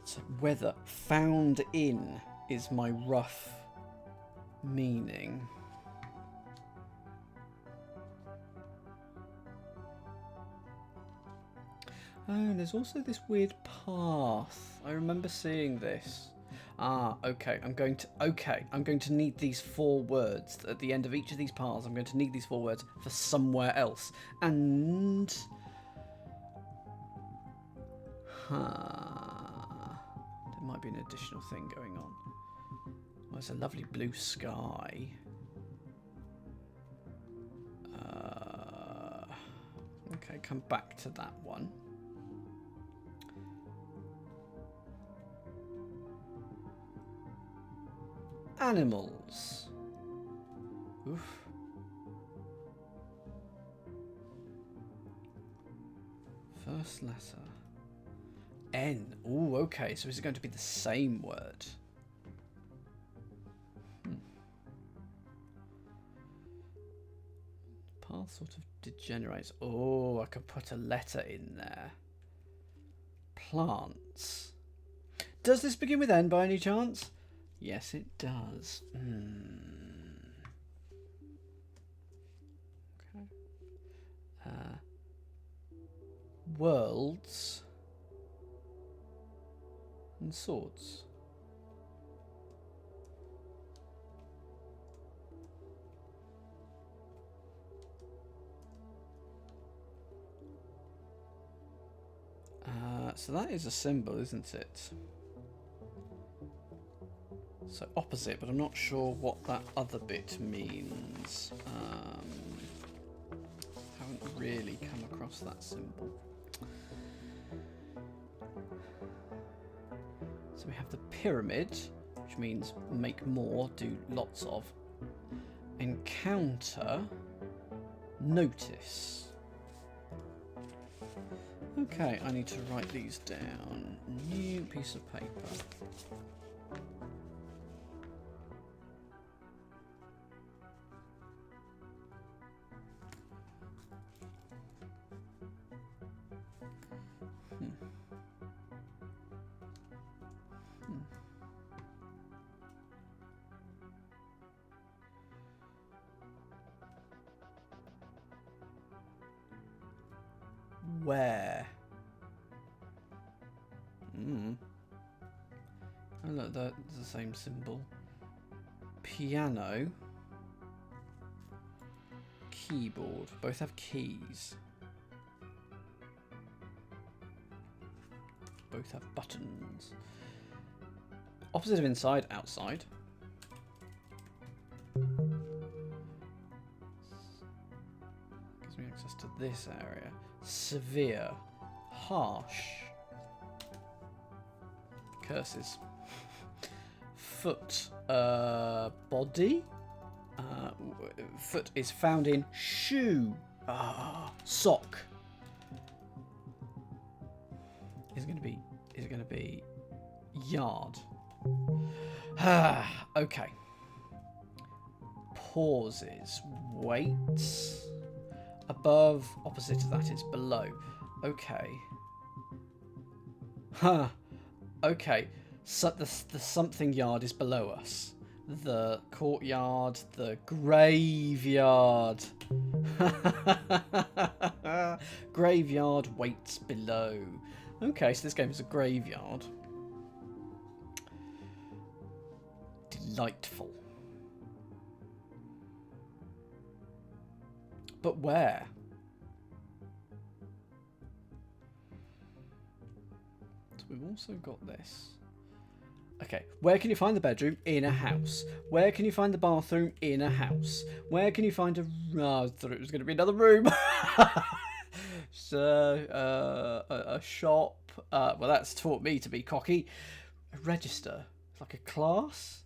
So weather found in is my rough meaning. Oh, and there's also this weird path. I remember seeing this. Okay. I'm going to need these 4 words at the end of each of these paths. I'm going to need these 4 words for somewhere else. And there might be an additional thing going on. Well, it's a lovely blue sky. Okay, come back to that one. Animals. Oof. First letter. N. Ooh, okay. So is it going to be the same word? Path sort of degenerates. Oh, I could put a letter in there. Plants. Does this begin with N by any chance? Yes, it does. Okay. Worlds and swords. So that is a symbol, isn't it? So opposite, but I'm not sure what that other bit means. Haven't really come across that symbol. So we have the pyramid, which means make more, do lots of. Encounter, notice. Okay, I need to write these down. New piece of paper. Where? Oh look, that's the same symbol. Piano. Keyboard. Both have keys. Both have buttons. Opposite of inside, outside. Gives me access to this area. Severe. Harsh. Curses. Foot. Body. Foot is found in shoe. Sock. Is it gonna be yard? Okay. Pauses. Weights. Above. Opposite to that is below. Okay. Okay. So the something yard is below us. The courtyard. The graveyard. Graveyard waits below. Okay, so this game is a graveyard. Delightful. But where? So we've also got this. Okay, where can you find the bedroom? In a house. Where can you find the bathroom? In a house. Where can you find a... Oh, I thought it was going to be another room. So, a shop. Well, that's taught me to be cocky. A register. It's like a class.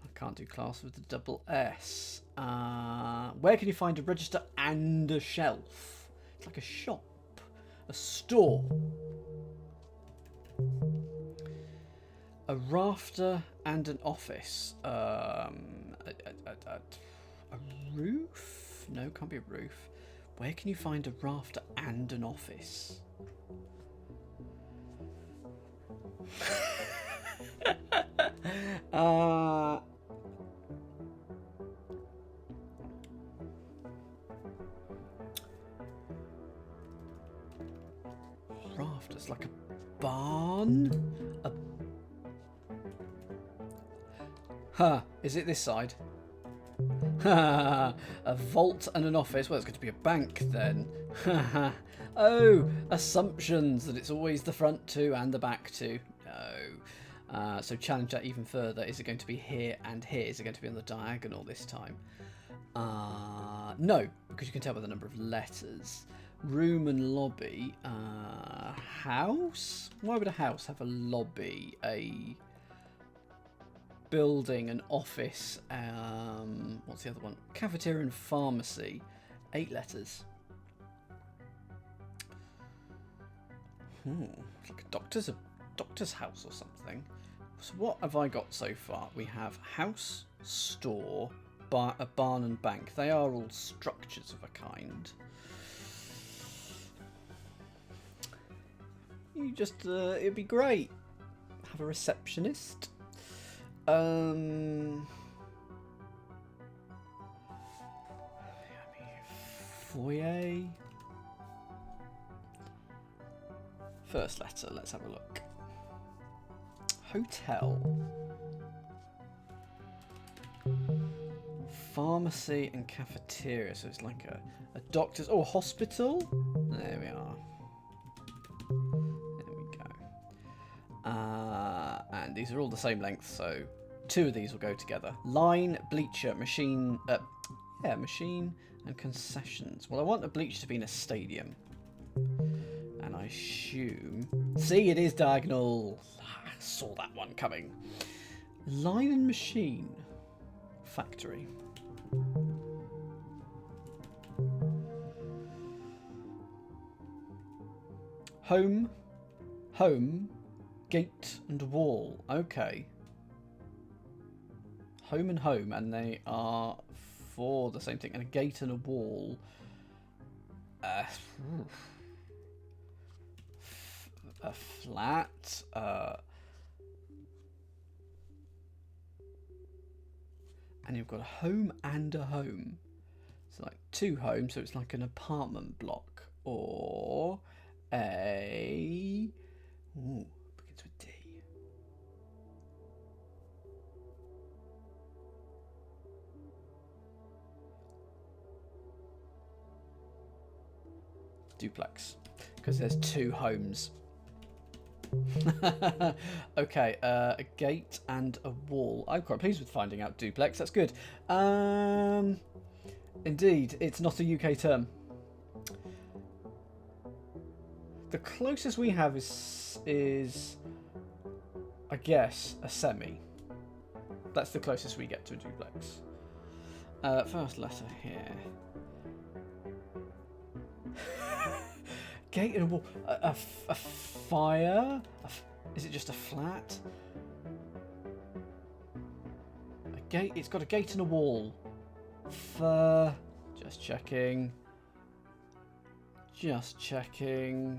I can't do class with the double S. Where can you find a register and a shelf? It's like a shop. A store. A rafter and an office. A roof? No, can't be a roof. Where can you find a rafter and an office? Rafters, like a barn? Is it this side? A vault and an office. Well, it's going to be a bank then. Oh, assumptions that it's always the front two and the back two. No. So challenge that even further. Is it going to be here and here? Is it going to be on the diagonal this time? No, because you can tell by the number of letters. Room and lobby. House? Why would a house have a lobby? A building, an office, what's the other one? Cafeteria and pharmacy. 8 letters. It's like a doctor's house or something. So what have I got so far? We have house, store, a barn and bank. They are all structures of a kind. You just, it'd be great. Have a receptionist. Foyer. First letter, let's have a look. Hotel. Pharmacy and cafeteria, so it's like a doctor's... Oh, hospital? There we are. There we go. And these are all the same length, so 2 of these will go together. Line, bleacher, machine... machine and concessions. Well, I want a bleacher to be in a stadium. And I assume... See, it is diagonal. I saw that one coming. Line and machine. Factory. Home. Home. Gate and wall. Okay. Home and home, and they are for the same thing. And a gate and a wall. A flat. And you've got a home and a home. So like 2 homes, so it's like an apartment block. Or a... Ooh, begins with D. Duplex. Because there's 2 homes. Okay, a gate and a wall. I'm quite pleased with finding out duplex. That's good. Indeed, it's not a UK term. The closest we have is I guess, a semi. That's the closest we get to a duplex. First letter here. Gate and a wall. A fire? Is it just a flat? A gate? It's got a gate and a wall. Just checking. Just checking.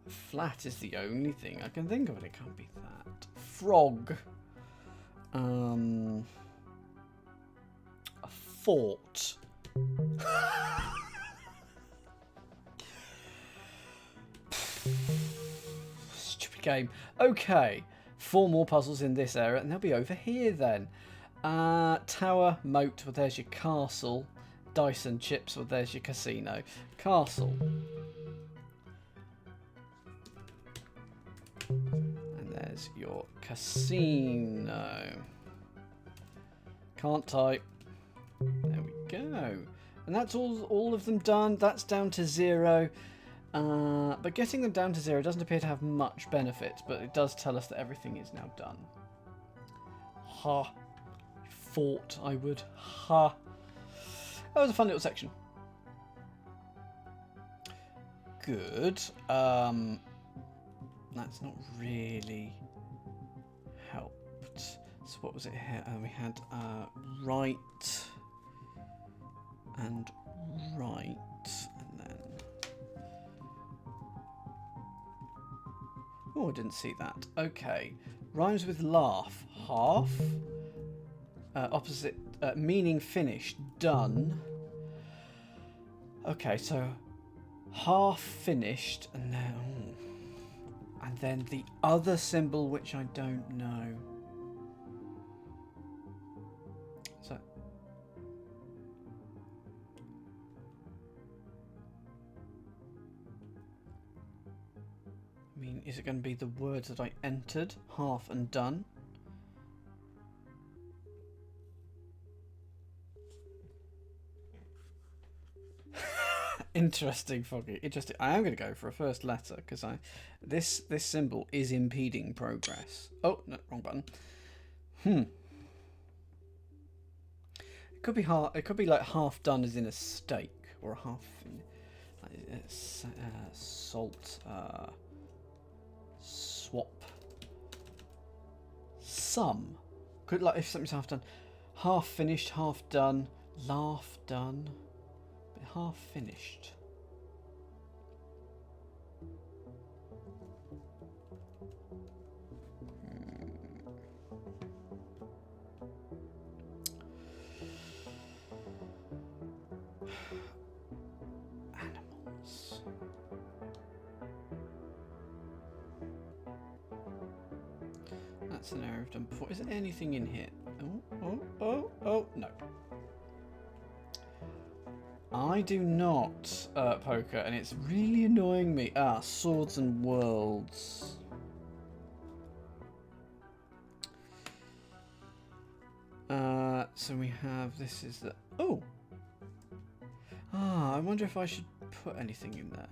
Flat is the only thing I can think of, and it can't be that. Frog. A fort. game. Okay, 4 more puzzles in this area, and they'll be over here then. Tower, moat, well, there's your castle. Dice and chips, well, there's your casino. Castle. And there's your casino. Can't type. There we go. And that's all of them done. That's down to 0. But getting them down to 0 doesn't appear to have much benefit, but it does tell us that everything is now done. Ha. Thought I would. Ha. That was a fun little section. Good. That's not really helped. So what was it here? We had right and right, and then... Oh, I didn't see that. Okay. Rhymes with laugh. Half. Opposite. Meaning finished. Done. Okay, so half finished, and then... Oh, and then the other symbol, which I don't know. So... I mean, is it going to be the words that I entered? Half and done. Interesting, Foggy. Interesting. I am going to go for a first letter because this symbol is impeding progress. Oh no, wrong button. It could be half. It could be like half done, as in a steak, or half salt. Swap. Some could, like, if something's half done, half finished, half done, laugh done. Half finished. Animals. That's an area I've done before. Is there anything in here? Oh, no. I do not, poker, and it's really annoying me. Swords and worlds. So we have, this is the... Oh! I wonder if I should put anything in there.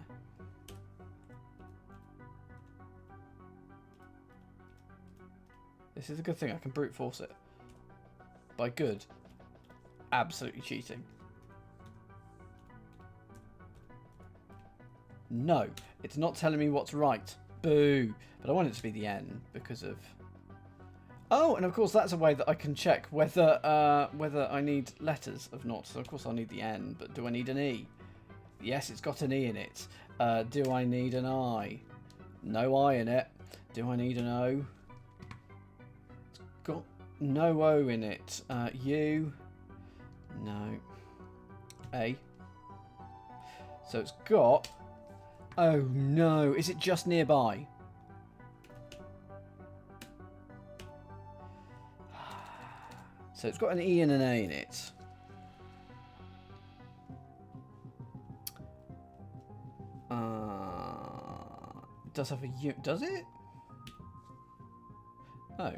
This is a good thing, I can brute force it. By good, absolutely cheating. No, it's not telling me what's right. Boo. But I want it to be the N because of... Oh, and of course that's a way that I can check whether I need letters of not. So of course I'll need the N, but do I need an E? Yes, it's got an E in it. Do I need an I? No I in it. Do I need an O? It's got no O in it. U? No. A? So it's got... Oh no, is it just nearby? So it's got an E and an A in it. It does have a U, does it? Oh.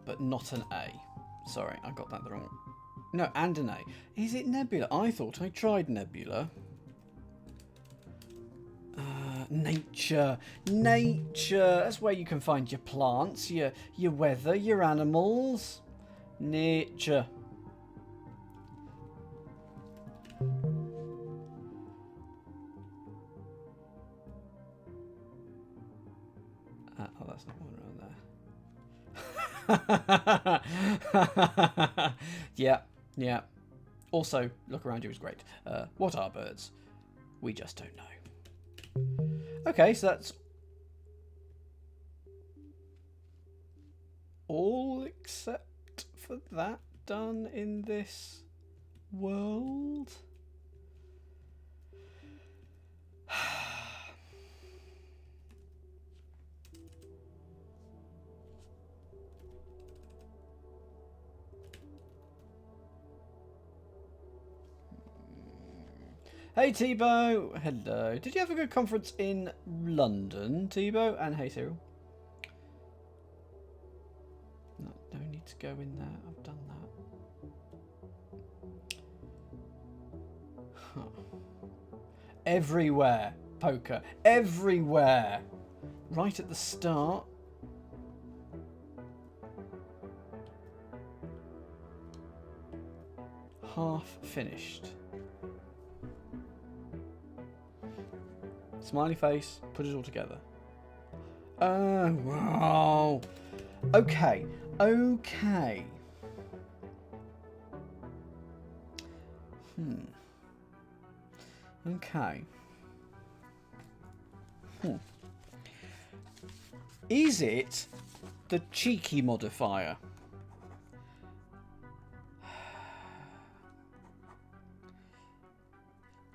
But not an A. Sorry, I got that the wrong... No, and an A. Is it Nebula? I thought I tried Nebula. Nature. Nature. That's where you can find your plants, your weather, your animals. Nature. Oh, that's not one around there. Yeah, yeah. Also, look around you is great. What are birds? We just don't know. Okay, so that's all except for that done in this world. Hey Tebow, hello. Did you have a good conference in London, Tebow? And hey Cyril. No, no need to go in there. I've done that. Huh. Everywhere, poker. Everywhere. Right at the start. Half finished. Smiley face, put it all together. Oh, wow. Okay, okay. Okay. Is it the cheeky modifier?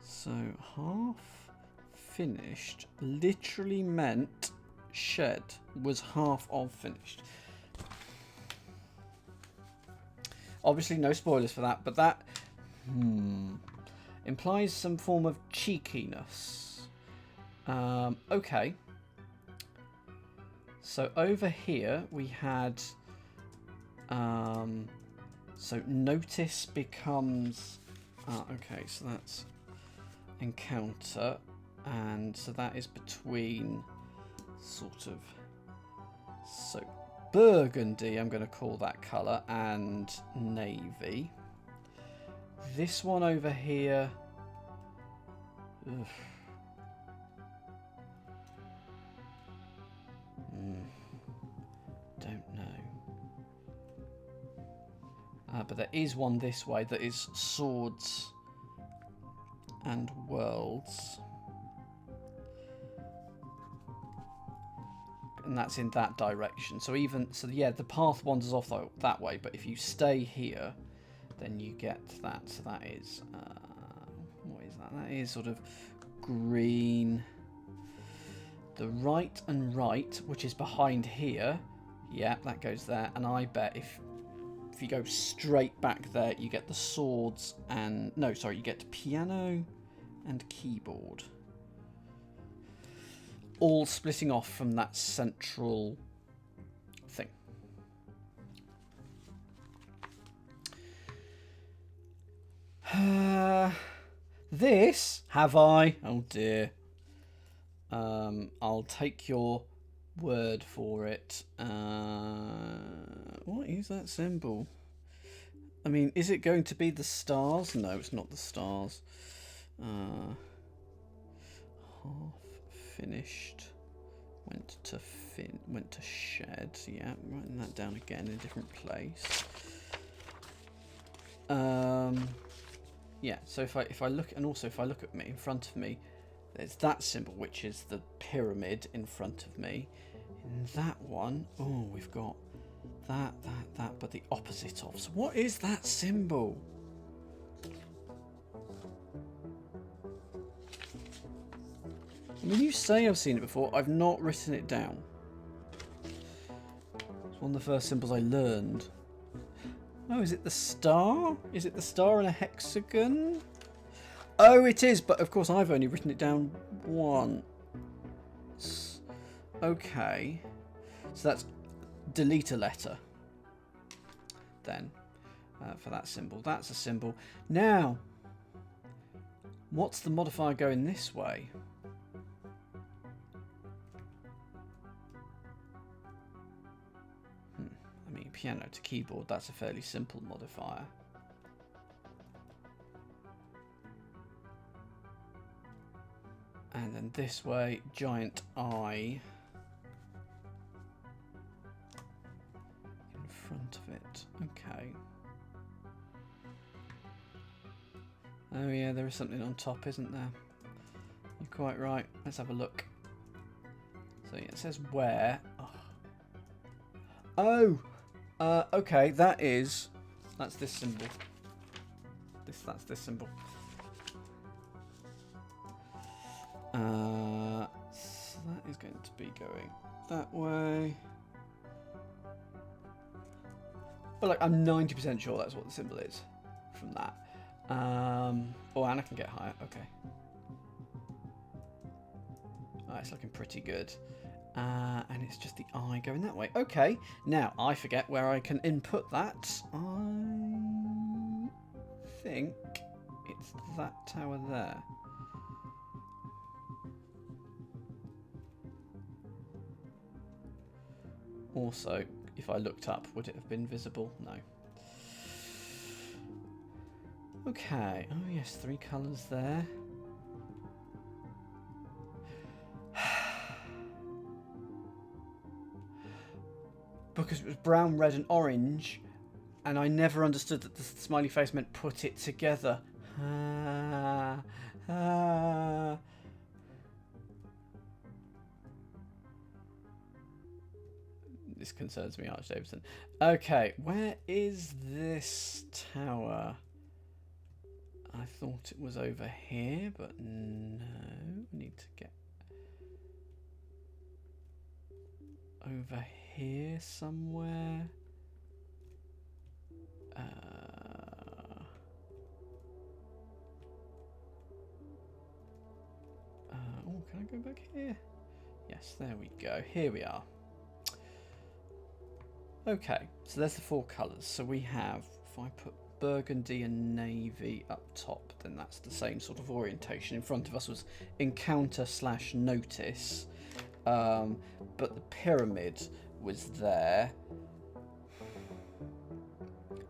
So, half finished literally meant shed was half of finished. Obviously no spoilers for that, but that implies some form of cheekiness. Okay. So over here we had so notice becomes okay, so that's encounter, and so that is between sort of, so burgundy, I'm going to call that colour, and navy. This one over here, don't know. But there is one this way that is swords and worlds, and that's in that direction. So even so, yeah, the path wanders off that way, but if you stay here, then you get that. So that is what is that? That is sort of green. The right and right, which is behind here, yeah, that goes there. And I bet if you go straight back there, you get the swords and... No, sorry, you get piano and keyboard. All splitting off from that central thing. This, have I? Oh dear. I'll take your word for it. What is that symbol? I mean, is it going to be the stars? No, it's not the stars. Half finished. Went to shed. Yeah, writing that down again in a different place. Yeah. So if I look, and also if I look at me in front of me, there's that symbol, which is the pyramid in front of me. In that one, oh, we've got that, but the opposite of. So what is that symbol? When you say I've seen it before, I've not written it down. It's one of the first symbols I learned. Oh, is it the star? Is it the star in a hexagon? Oh, it is, but of course I've only written it down once. Okay. So that's delete a letter. Then, for that symbol. That's a symbol. Now, what's the modifier going this way? I mean, piano to keyboard, that's a fairly simple modifier. And then this way, giant eye in front of it. Okay. Oh yeah, there is something on top, isn't there? You're quite right. Let's have a look. So yeah, it says where. Oh, okay. That's this symbol. That's this symbol. So that is going to be going that way. But like, I'm 90% sure that's what the symbol is from that. Oh, and I can get higher. Okay. Oh, it's looking pretty good. And it's just the eye going that way. Okay. Now, I forget where I can input that. I think it's that tower there. Also, if I looked up, would it have been visible? No. Okay. Oh, yes, 3 colours there. Because it was brown, red, and orange, and I never understood that the smiley face meant put it together. This concerns me, Arch Davidson. Okay, where is this tower? I thought it was over here, but no. I need to get over here somewhere. Oh, can I go back here? Yes, there we go. Here we are. Okay, so there's the 4 colours. So we have, if I put burgundy and navy up top, then that's the same sort of orientation. In front of us was encounter / notice, but the pyramid was there.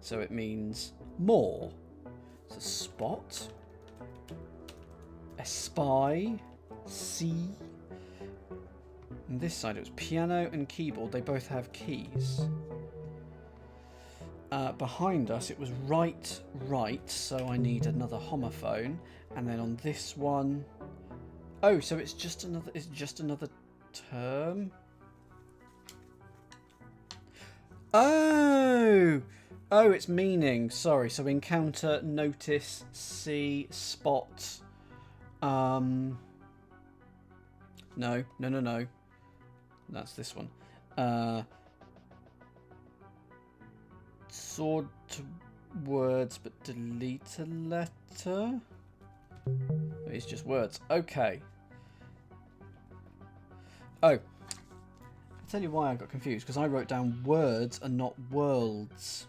So it means more. So spot, espy, see. And this side it was piano and keyboard. They both have keys. Behind us it was right, so I need another homophone. And then on this one, oh, so it's just another term. Oh, it's meaning. Sorry. So encounter, notice, see, spot. No. That's this one. Sword to words, but delete a letter. It's just words. Okay. Oh. I'll tell you why I got confused. Because I wrote down words and not worlds.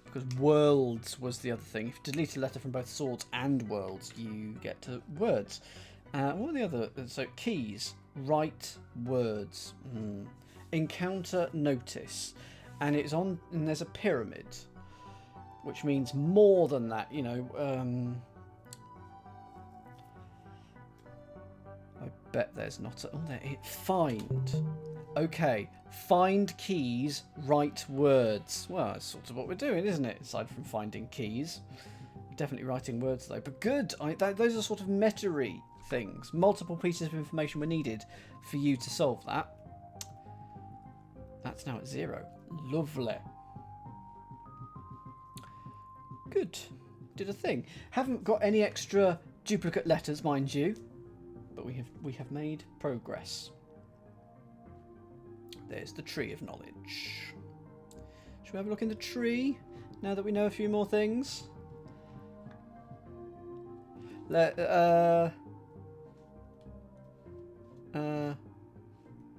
Because worlds was the other thing. If you delete a letter from both swords and worlds, you get to words. What are the other? So keys. Write words. Encounter, notice. And it's on, and there's a pyramid, which means more than that, you know. I bet there's not a, oh, there it, find. Okay, find keys, write words. Well, that's sort of what we're doing, isn't it? Aside from finding keys. Definitely writing words, though. But good, those are sort of meta-y things. Multiple pieces of information were needed for you to solve that. That's now at 0. Lovely. Good. Did a thing. Haven't got any extra duplicate letters, mind you, but we have made progress. There's the tree of knowledge. Should we have a look in the tree now that we know a few more things?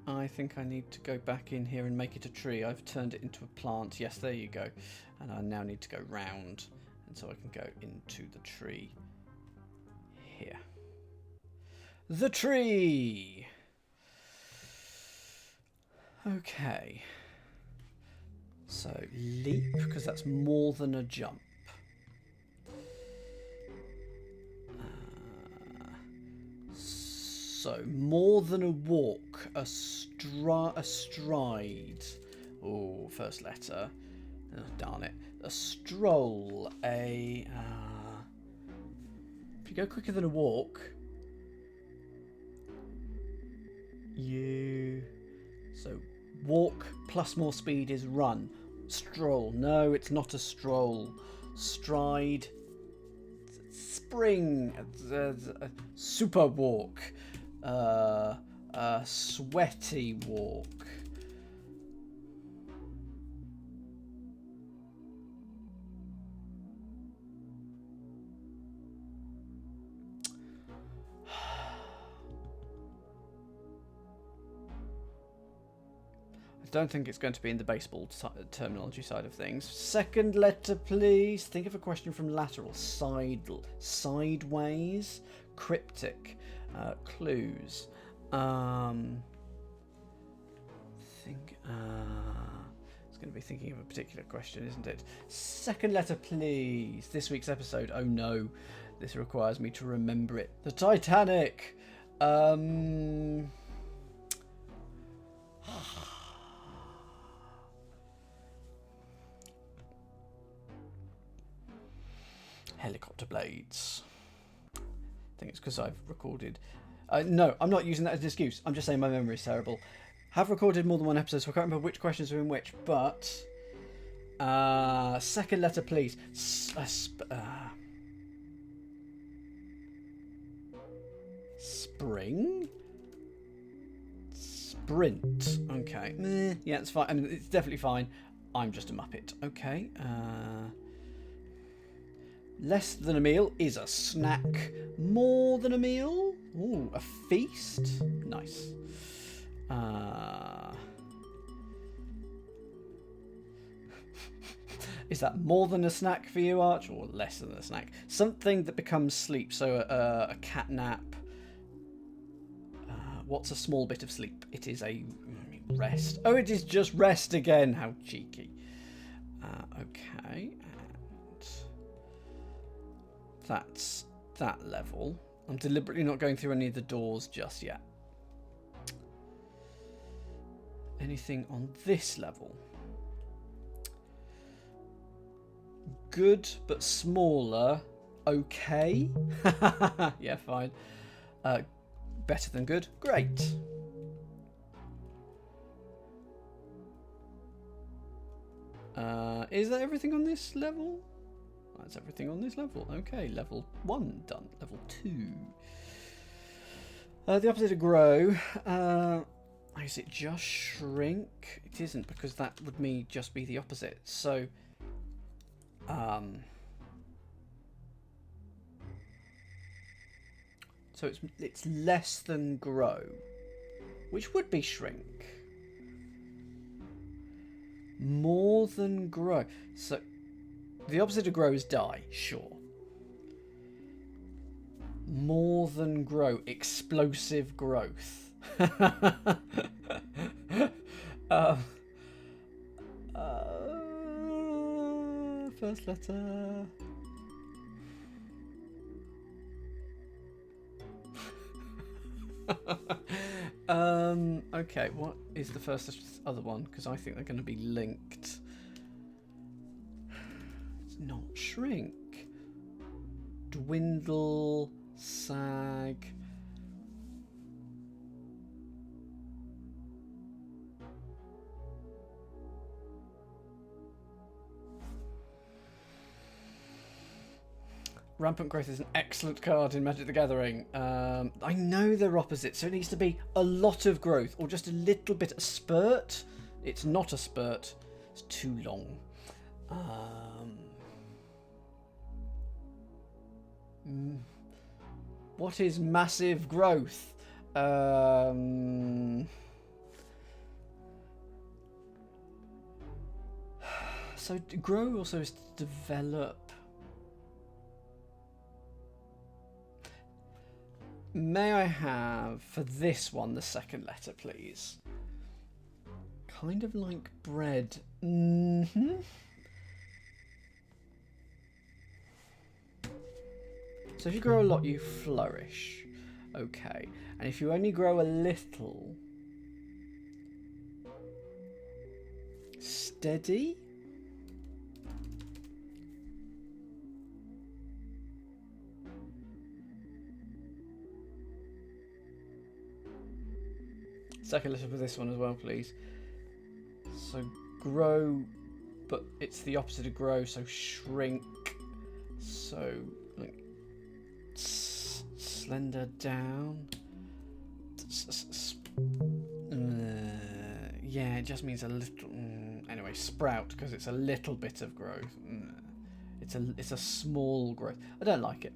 I think I need to go back in here and make it a tree. I've turned it into a plant. Yes, there you go. And I now need to go round. And so I can go into the tree here. The tree! Okay. So, leap, because that's more than a jump. So, more than a walk, a stride. Oh, first letter. Oh, darn it. A stroll, if you go quicker than a walk, so walk plus more speed is run. Stroll, no, it's not a stroll. Stride, spring, super walk. Sweaty walk. don't think it's going to be in the baseball terminology side of things. Second letter, please. Think of a question from lateral, sidle, sideways, cryptic, clues. It's going to be thinking of a particular question, isn't it? Second letter, please. This week's episode. Oh no, this requires me to remember it. The Titanic. Helicopter blades. I think it's because I've recorded. No, I'm not using that as an excuse. I'm just saying my memory is terrible. Have recorded more than one episode, so I can't remember which questions are in which. But second letter, please. Spring. Sprint. Okay. Yeah, it's fine. I mean, it's definitely fine. I'm just a muppet. Okay. Less than a meal is a snack. More than a meal? Ooh, a feast? Nice. Is that more than a snack for you, Arch, or less than a snack? Something that becomes sleep, so a cat nap. What's a small bit of sleep? It is a rest. Oh, it is just rest again. How cheeky. Okay. That's that level. I'm deliberately not going through any of the doors just yet. Anything on this level? Good, but smaller. Okay. Yeah, fine. Better than good. Great. Is that everything on this level? That's everything on this level. Okay, level 1 done. Level 2. The opposite of grow. Is it just shrink? It isn't, because that would mean just be the opposite. So, it's less than grow, which would be shrink. More than grow. So the opposite of grow is die, sure. More than grow, explosive growth. First letter. Okay, what is the first other one? Because I think they're going to be linked. It's not shrink. Dwindle, sag. Rampant growth is an excellent card in Magic the Gathering. I know they're opposite, so it needs to be a lot of growth or just a little bit. A spurt? It's not a spurt. It's too long. What is massive growth? So grow also is to develop. May I have, for this one, the second letter, please? Kind of like bread. Mm-hmm. So if you grow a lot, you flourish. Okay. And if you only grow a little... steady? Second letter for this one as well, please. So grow, but it's the opposite of grow, so shrink. So like slender down. Yeah, it just means a little. Anyway, sprout, because it's a little bit of growth. It's a small growth. I don't like it,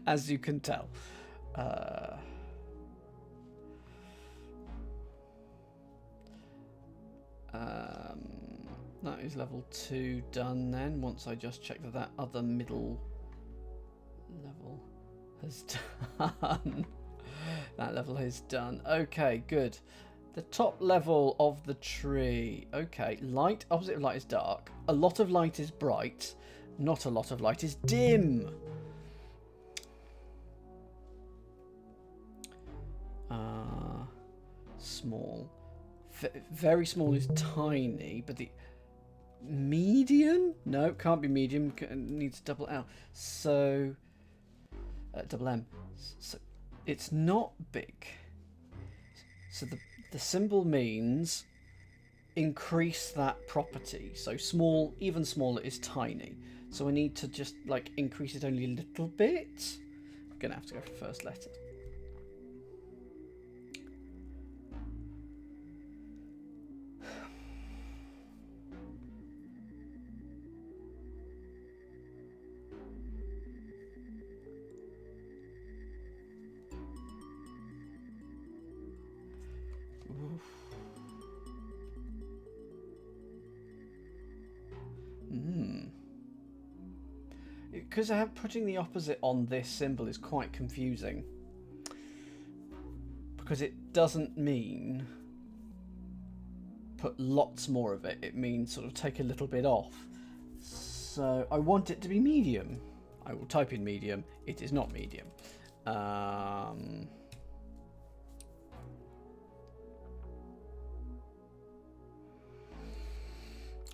as you can tell. That is level 2 done then, once I just check that that other middle level has done. That level is done. Okay, good. The top level of the tree. Okay, light, opposite of light is dark. A lot of light is bright. Not a lot of light is dim. Small. Very small is tiny, but the medium? No, can't be medium. Needs double L. So, double M. So, it's not big. So the symbol means increase that property. So small, even smaller is tiny. So I need to just like increase it only a little bit. I'm gonna have to go for the first letter. Because putting the opposite on this symbol is quite confusing. Because it doesn't mean put lots more of it. It means sort of take a little bit off. So I want it to be medium. I will type in medium. It is not medium.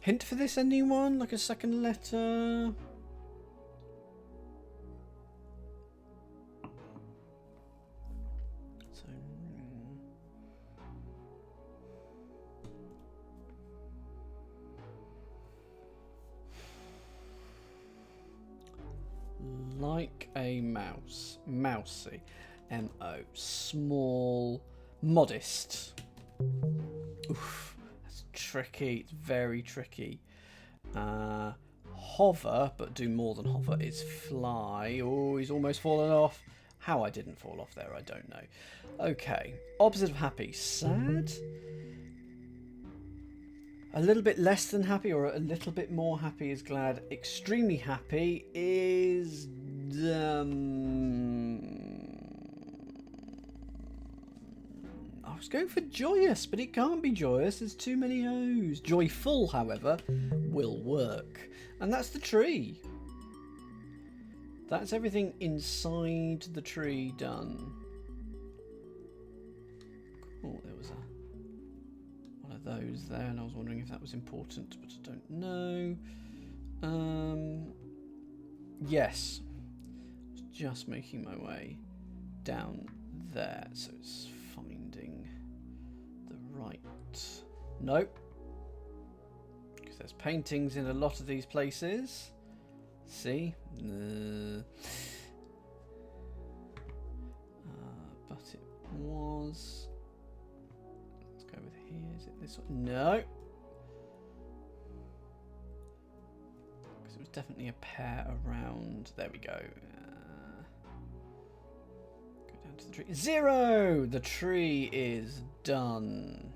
Hint for this, anyone? Like a second letter? So, like a mouse. Mousy. M-O. Small. Modest. Oof. That's tricky. It's very tricky. Hover, but do more than hover, is fly. Oh, he's almost fallen off. How I didn't fall off there, I don't know. Okay. Opposite of happy. Sad. A little bit less than happy, or a little bit more happy is glad. Extremely happy is... I was going for joyous, but it can't be joyous. There's too many O's. Joyful, however, will work. And that's the tree. That's everything inside the tree done. Cool, there was one of those there, and I was wondering if that was important, but I don't know. Yes. I was just making my way down there, so it's finding the right... Nope. Because there's paintings in a lot of these places. See? But it was... Let's go with here. Is it this one? No. Because it was definitely a pair around. There we go. Go down to the tree. 0! The tree is done.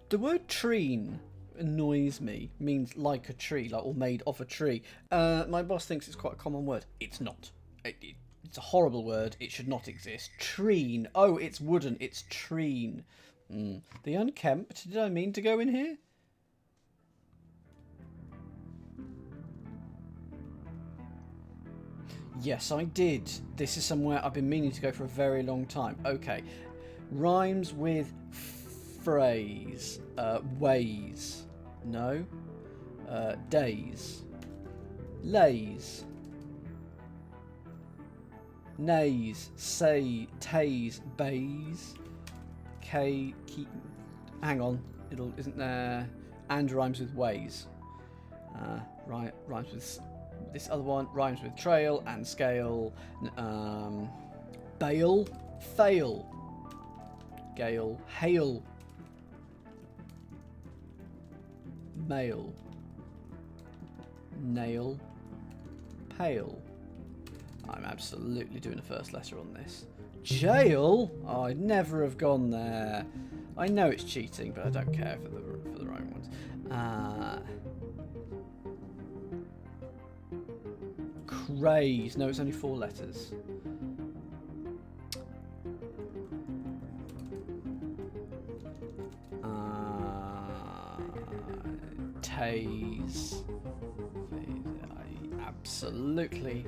The word treen annoys me. Means like a tree, like or made of a tree. My boss thinks it's quite a common word. It's not. It's a horrible word. It should not exist. Treen. Oh, it's wooden. It's treen. The unkempt. Did I mean to go in here? Yes, I did. This is somewhere I've been meaning to go for a very long time. Okay. Rhymes with phrase. Ways. No. Days. Lays. Nays. Say. Tays. Bays. Keep. Hang on. Isn't there. And rhymes with ways. Rhymes with this other one. Rhymes with trail and scale. Bail. Fail. Gale. Hail. Male. Nail. Pale. I'm absolutely doing a first letter on this. Jail? Oh, I'd never have gone there. I know it's cheating, but I don't care for the right ones. Craze. No, it's only 4 letters. Tase. I absolutely.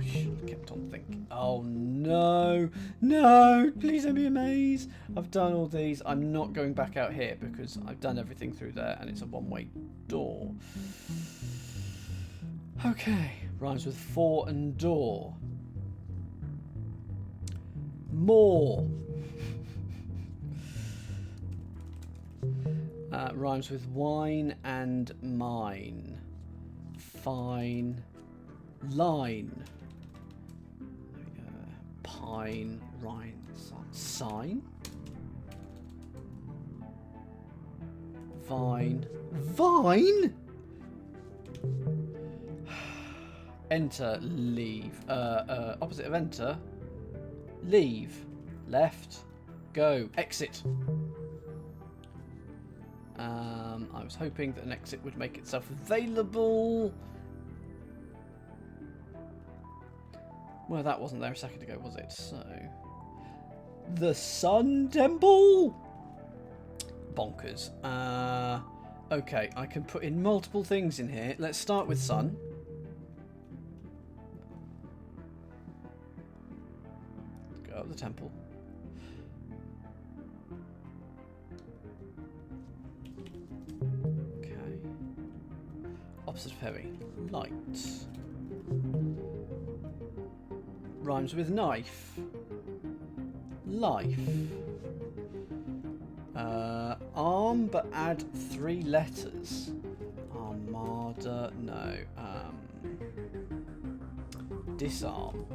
Should have kept on thinking. Oh no, no! Please don't be a maze. I've done all these. I'm not going back out here because I've done everything through there, and it's a one-way door. Okay, rhymes with for and door. More. Rhymes with wine and mine. Fine. Line. Pine. Rhine. Sign. Vine. Vine? Enter. Leave. Opposite of enter. Leave. Left. Go. Exit. I was hoping that an exit would make itself available. Well, that wasn't there a second ago, was it? So, the Sun Temple? Bonkers. Okay, I can put in multiple things in here. Let's start with sun. Go up the temple. Opposite of heavy. Light. Rhymes with knife. Life. Arm, but add 3 letters. Armada. No. Disarm.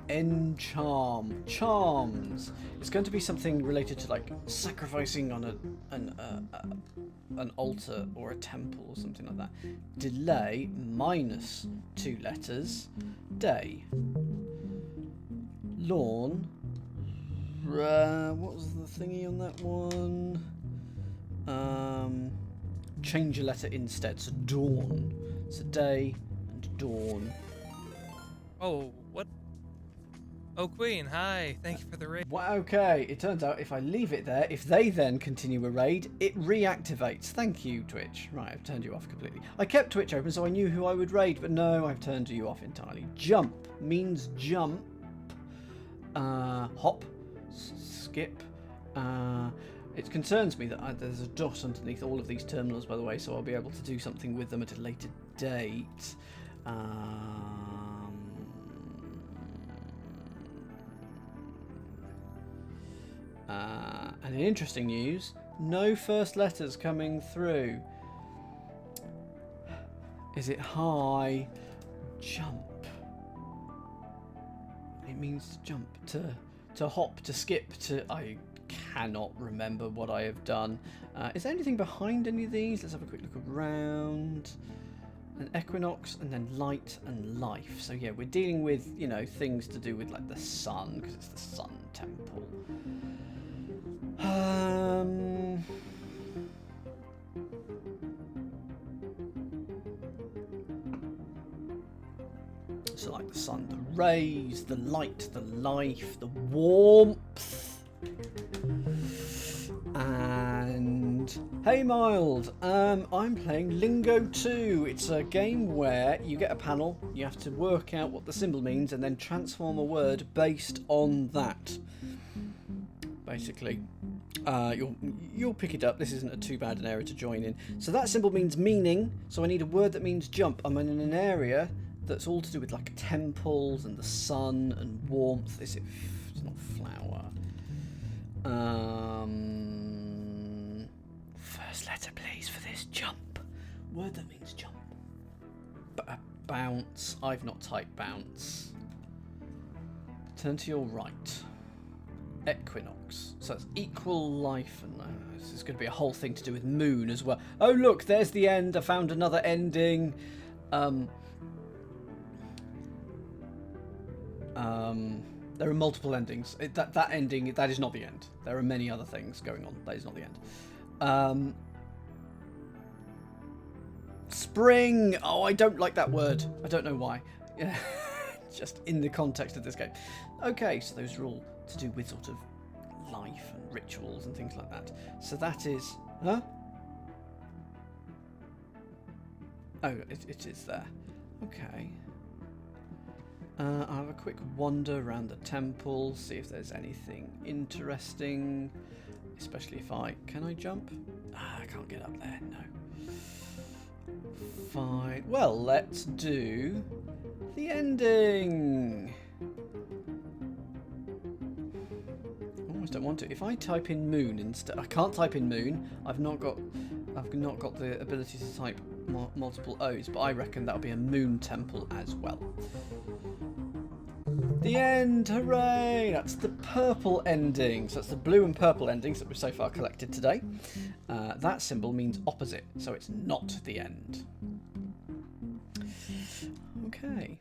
Encharm. Charms. It's going to be something related to like sacrificing on an altar or a temple or something like that. Delay, minus 2 letters. Day. Lawn. What was the thingy on that one? Change a letter instead. So dawn. So day and dawn. Oh, what? Oh, Queen, hi. Thank you for the raid. Well, okay, it turns out if I leave it there, if they then continue a raid, it reactivates. Thank you, Twitch. Right, I've turned you off completely. I kept Twitch open so I knew who I would raid, but no, I've turned you off entirely. Jump means jump. Hop. Skip. It concerns me that there's a dot underneath all of these terminals, by the way, so I'll be able to do something with them at a later date. And in interesting news, no first letters coming through. Is it high? Jump. It means to jump, to hop, to skip, to... I cannot remember what I have done. Is there anything behind any of these? Let's have a quick look around. An equinox, and then light and life. So yeah, we're dealing with, you know, things to do with like the sun, because it's the sun temple. So like the sun, the rays, the light, the life, the warmth. And hey Mild, I'm playing Lingo 2. It's a game where you get a panel, you have to work out what the symbol means and then transform a word based on that. Basically. You'll pick it up. This isn't too bad an area to join in. So that symbol means meaning, so I need a word that means jump. I'm in an area that's all to do with like temples and the sun and warmth. Is it? It's not flower. First letter, please, for this jump. Word that means jump. Bounce. I've not typed bounce. Turn to your right. Equinox. So that's equal life, and this is going to be a whole thing to do with moon as well. Oh look, there's the end. I found another ending. There are multiple endings. That ending, that is not the end. There are many other things going on. That is not the end. Spring. Oh, I don't like that word. I don't know why. Yeah, just in the context of this game. Okay, so those are all to do with sort of life and rituals and things like that. So that is... Huh? Oh, it is there. Okay. I'll have a quick wander around the temple, see if there's anything interesting. Especially if I... Can I jump? I can't get up there, no. Fine. Well, let's do the ending. Almost don't want to. If I type in moon instead... I can't type in moon. I've not got the ability to type multiple O's, but I reckon that'll be a moon temple as well. The end! Hooray! That's the purple endings. That's the blue and purple endings that we've so far collected today. That symbol means opposite, so it's not the end. Okay.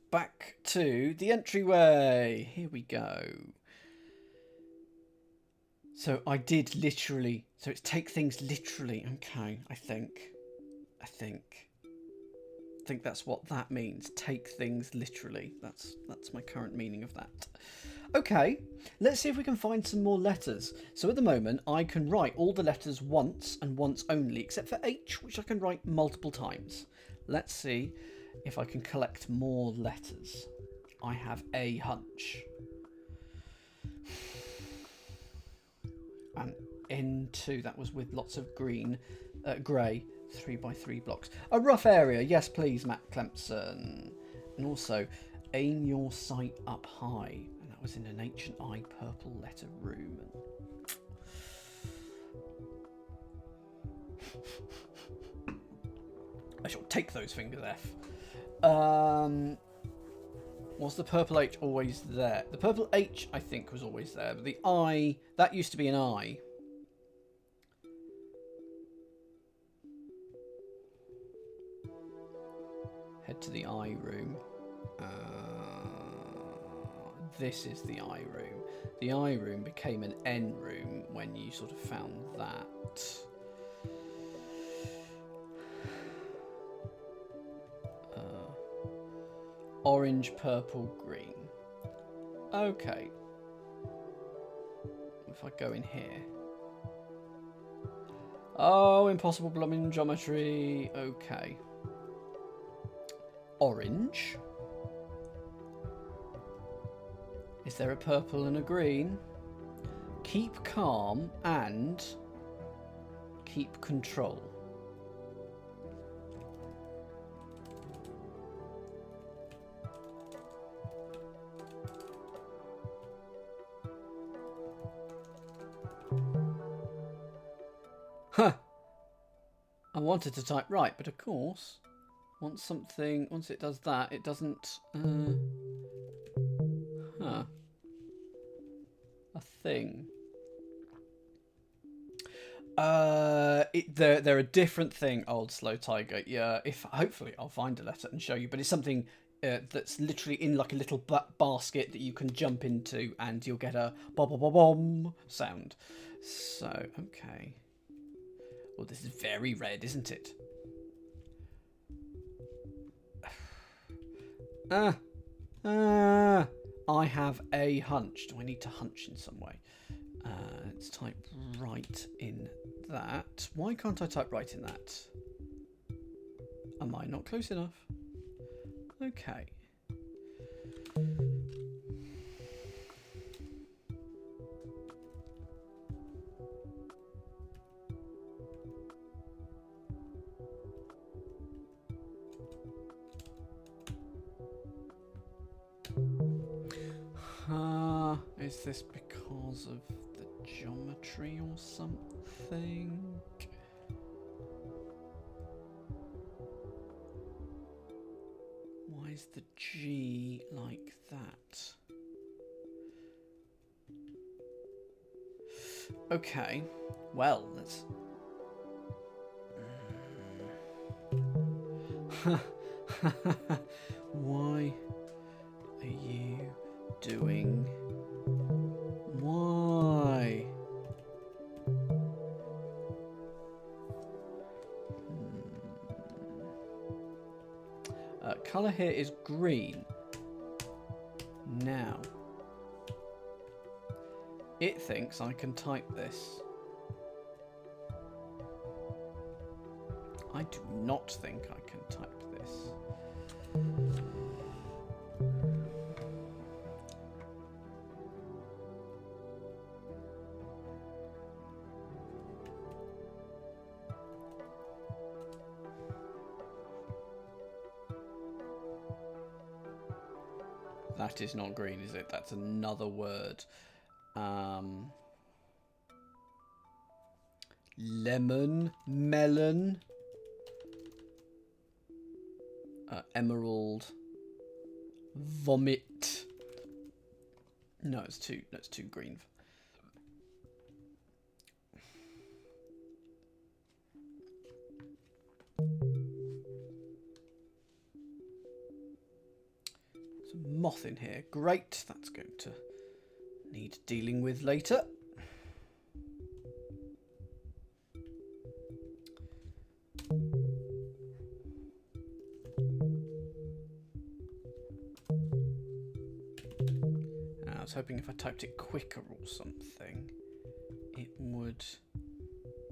Back to the entryway. Here we go. So I did literally... So it's take things literally. Okay, I think that's what that means. Take things literally. That's my current meaning of that. Okay, let's see if we can find some more letters. So at the moment, I can write all the letters once and once only, except for H, which I can write multiple times. Let's see if I can collect more letters. I have a hunch. And N2, that was with lots of green, grey. 3x3 blocks. A rough area, yes please, Matt Clemson. And also, aim your sight up high. And that was in an ancient eye purple letter room. I shall take those fingers, F. Was the purple H always there? The purple H, I think, was always there. But the I, that used to be an I. Head to the eye room. This is the eye room. The eye room became an N room when you sort of found that. Orange, purple, green. Okay. If I go in here. Oh, impossible blooming geometry. Okay. Orange. Is there a purple and a green? Keep calm and keep control. Huh. I wanted to type right, but of course... Once it does that, it doesn't, a thing. They're a different thing, old slow tiger. Yeah, hopefully I'll find a letter and show you, but it's something that's literally in like a little basket that you can jump into and you'll get a bom sound. So, okay. Well, this is very red, isn't it? I have a hunch. Do I need to hunch in some way? Let's type right in that. Why can't I type right in that? Am I not close enough? Okay. Is this because of the geometry or something? Why is the G like that? Okay, well, let's... Why are you doing? Why? Colour here is green. Now, it thinks I can type this. I do not think I can type this. That is not green, is it? That's another word. Lemon, melon, emerald, vomit. No, it's too green. Some moth in here. Great. That's going to need dealing with later. I was hoping if I typed it quicker or something, it would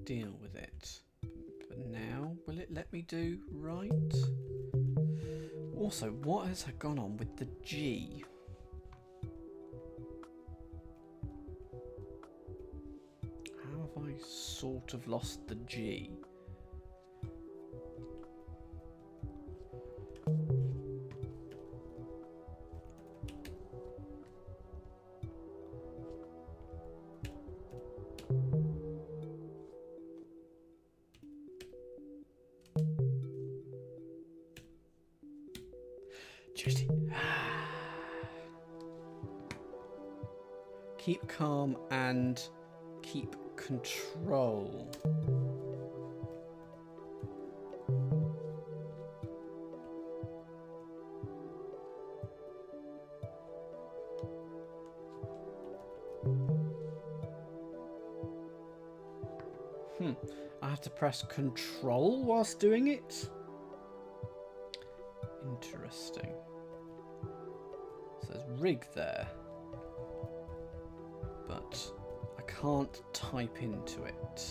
deal with it. But now, will it let me do right? Also, what has gone on with the G? How have I sort of lost the G? Keep calm and keep control. I have to press control whilst doing it? Interesting. So there's rig there. But I can't type into it.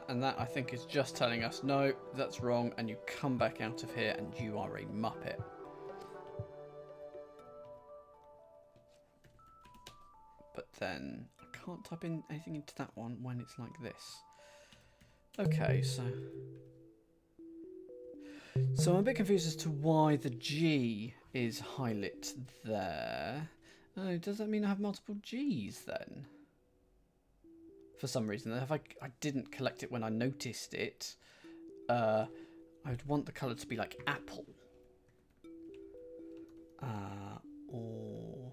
And that I think is just telling us, no, that's wrong, and you come back out of here and you are a muppet. But then I can't type in anything into that one when it's like this. Okay, so I'm a bit confused as to why the G is highlit there. Oh, does that mean I have multiple G's then? For some reason, if I didn't collect it when I noticed it, I would want the colour to be like apple. Or...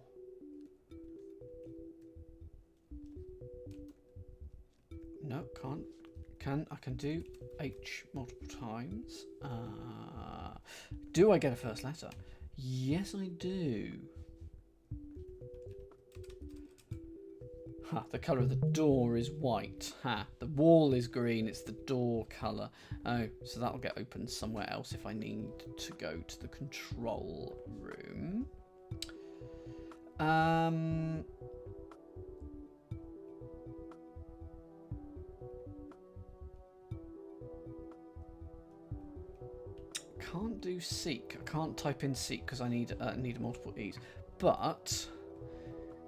No, can't. I can do H multiple times. Do I get a first letter? Yes, I do. Ha, the colour of the door is white. Ha, the wall is green, it's the door colour. Oh, so that'll get opened somewhere else if I need to go to the control room. Can't do seek. I can't type in seek because I need multiple E's. But...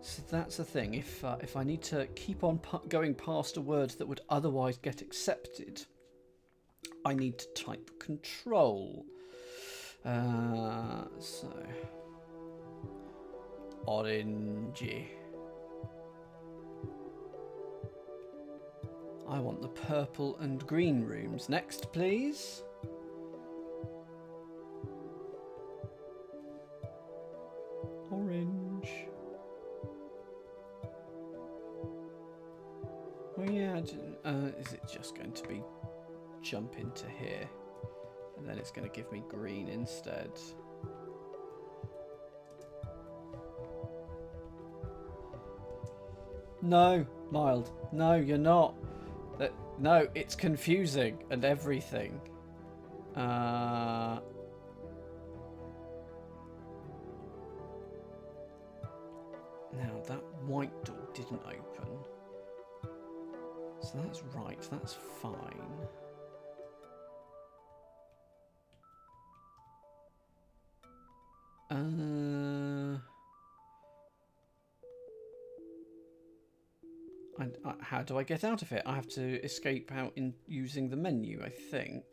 So that's the thing, if I need to keep on going past a word that would otherwise get accepted, I need to type control. So, orange. I want the purple and green rooms. Next, please. Orange. Oh yeah, is it just going to be jump into here? And then it's going to give me green instead. No, Mild. No, you're not. No, it's confusing and everything. Now that white door didn't open. So that's right, that's fine. How do I get out of it? I have to escape out in using the menu, I think.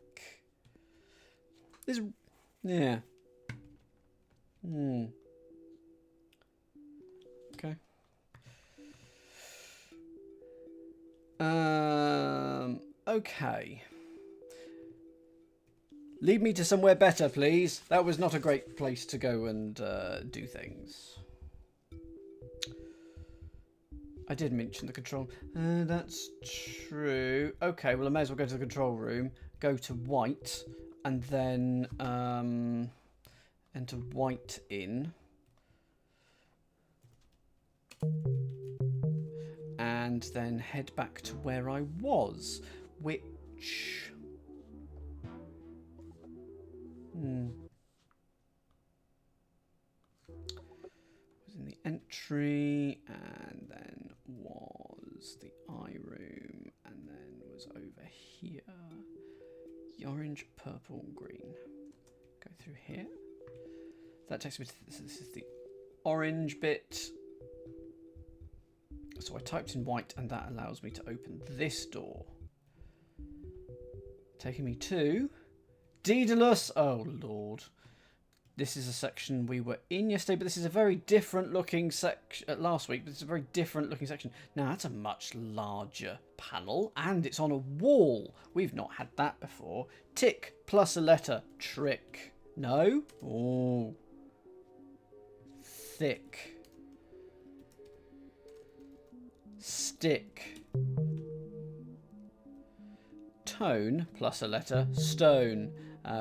Yeah. Okay. Okay. Lead me to somewhere better, please. That was not a great place to go and do things. I did mention the control. That's true. Okay, well I may as well go to the control room, go to white, and then enter white in. And then head back to where I was, which... was in the entry, and then was the eye room, and then was over here. The orange, purple, green. Go through here. That takes me to this is the orange bit. So I typed in white, and that allows me to open this door. Taking me to Daedalus. Oh, Lord. This is a section we were in yesterday, but this is a very different looking section. Last week, but it's a very different looking section. Now, that's a much larger panel, and it's on a wall. We've not had that before. Tick plus a letter. Trick. No? Oh. Thick. Stick. Tone plus a letter. Stone.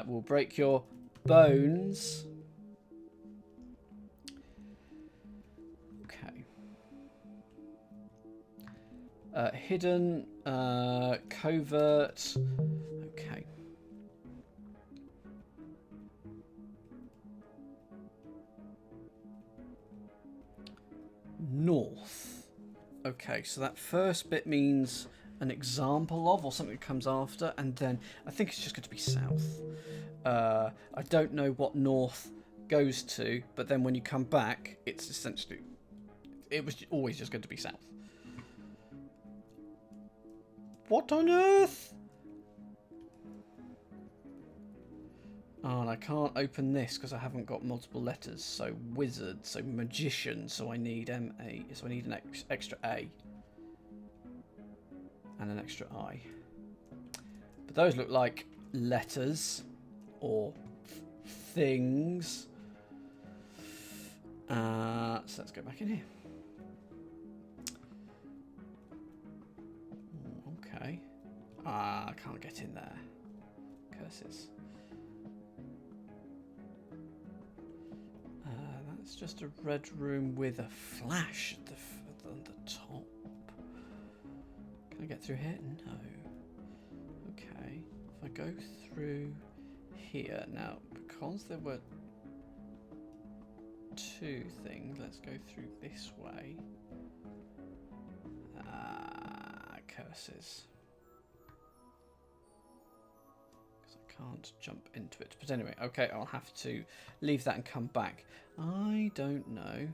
Will break your bones. Okay. Hidden. Covert. Okay. North. Okay, so that first bit means an example of, or something that comes after, and then I think it's just going to be south. I don't know what north goes to, but then when you come back, it's essentially... It was always just going to be south. What on earth? Oh, and I can't open this because I haven't got multiple letters. So wizard, so magician, so I need M-A, so I need an extra A. And an extra I. But those look like letters or things. So let's go back in here. Okay. I can't get in there. Curses. That's just a red room with a flash at the top. Can I get through here? No. Okay. If I go through here now, because there were two things, let's go through this way. Curses. Because I can't jump into it. But anyway, okay, I'll have to leave that and come back. I don't know.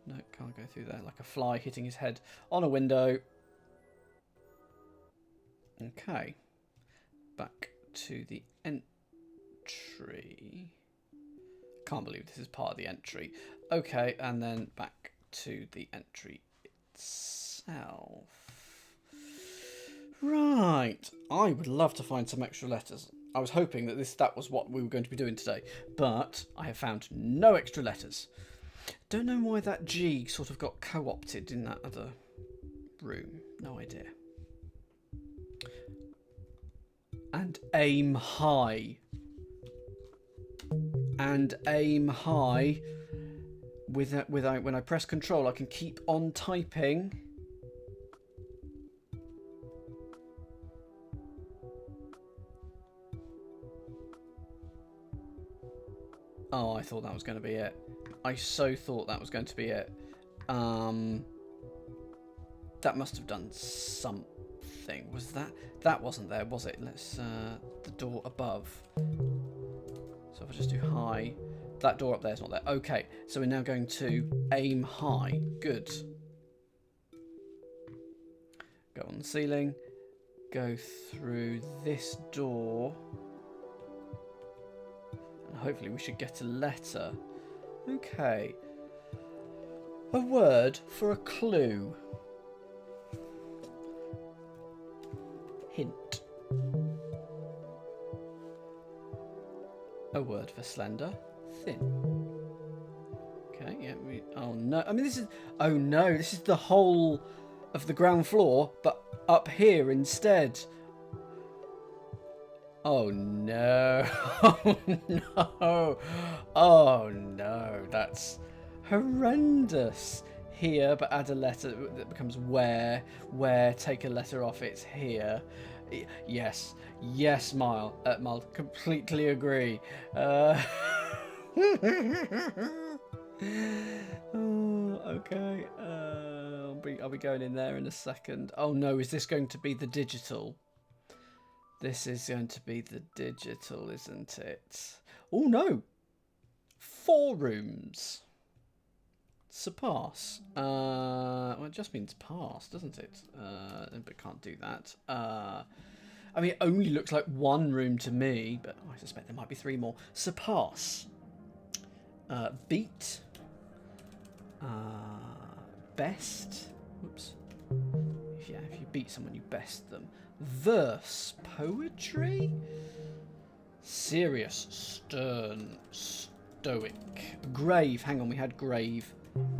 No, can't go through there. Like a fly hitting his head on a window. Okay. Back to the entry. Can't believe this is part of the entry. Okay, and then back to the entry itself. Right. I would love to find some extra letters. I was hoping that that was what we were going to be doing today, but I have found no extra letters. Don't know why that G sort of got co-opted in that other room. No idea. And aim high. And aim high. Without when I press control, I can keep on typing. Oh, I thought that was going to be it. I so thought that was going to be it. That must have done something. Was that? That wasn't there, was it? Let's the door above. So if I just do high, that door up there is not there. Okay, so we're now going to aim high. Good. Go on the ceiling. Go through this door. And hopefully we should get a letter. Okay. A word for a clue. Hint. A word for slender. Thin. Okay, yeah, oh no. I mean, this is... Oh no, this is the whole of the ground floor, but up here instead. Oh no. Oh no. Oh no. That's horrendous. Here, but add a letter that becomes where. Where, take a letter off, it's here. Yes. Yes, Mile. Completely agree. Oh, okay. I'll be going in there in a second. Oh no, is this going to be the digital? This is going to be the digital, isn't it? Oh no! 4 rooms. Surpass. Well, it just means pass, doesn't it? But can't do that. I mean, it only looks like 1 room to me, but I suspect there might be 3 more. Surpass. Beat. Best. Whoops. Yeah, if you beat someone, you best them. Verse. Poetry. Serious. Stern. Stoic. Grave. Hang on, we had grave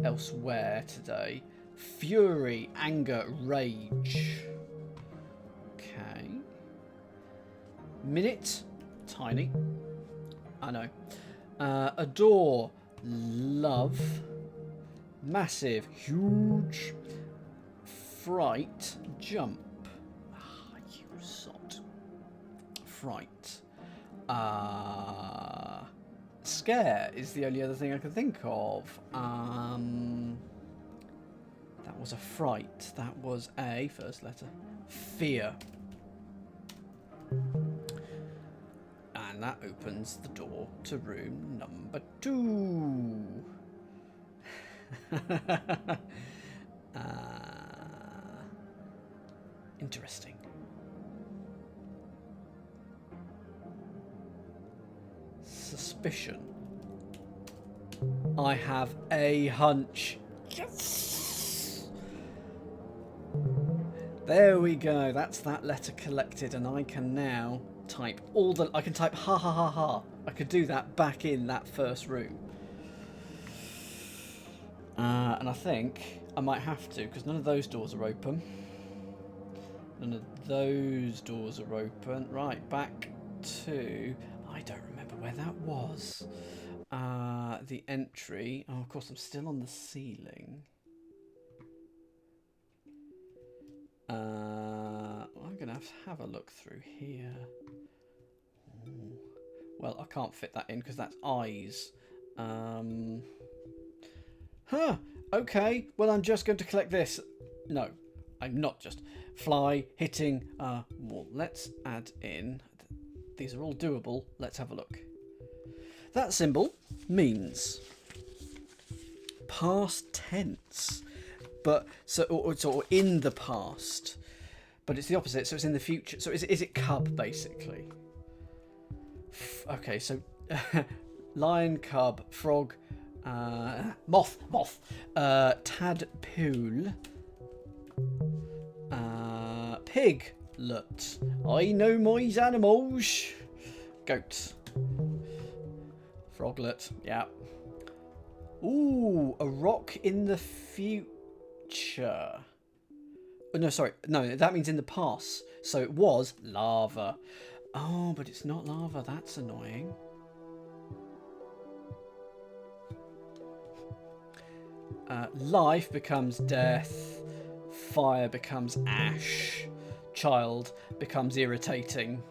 elsewhere today. Fury. Anger. Rage. Okay. Minute. Tiny. I know. Adore. Love. Massive. Huge. Fright. Jump. Ah, you sod. Fright. Scare is the only other thing I can think of. That was a fright. That was a first letter. Fear. And that opens the door to room number 2. Interesting. Suspicion. I have a hunch. Yes! There we go. That's that letter collected, and I can now type I can type ha ha ha ha. I could do that back in that first room. And I think I might have to, because none of those doors are open. None of those doors are open. Right, back to... I don't remember where that was. The entry. Oh, of course, I'm still on the ceiling. I'm going to have a look through here. Ooh. Well, I can't fit that in because that's eyes. Huh. Okay. Well, I'm just going to collect this. No, I'm not just. Fly, hitting. Well, let's add in. These are all doable. Let's have a look. That symbol means past tense, but or in the past, but it's the opposite. So it's in the future. So is it cub basically? Okay, so lion, cub, frog, moth, tadpole, piglet. I know my animals. Goat. Froglet, yeah. Ooh, a rock in the future. Oh, no, sorry. No, that means in the past. So it was lava. Oh, but it's not lava. That's annoying. Life becomes death. Fire becomes ash. Child becomes irritating.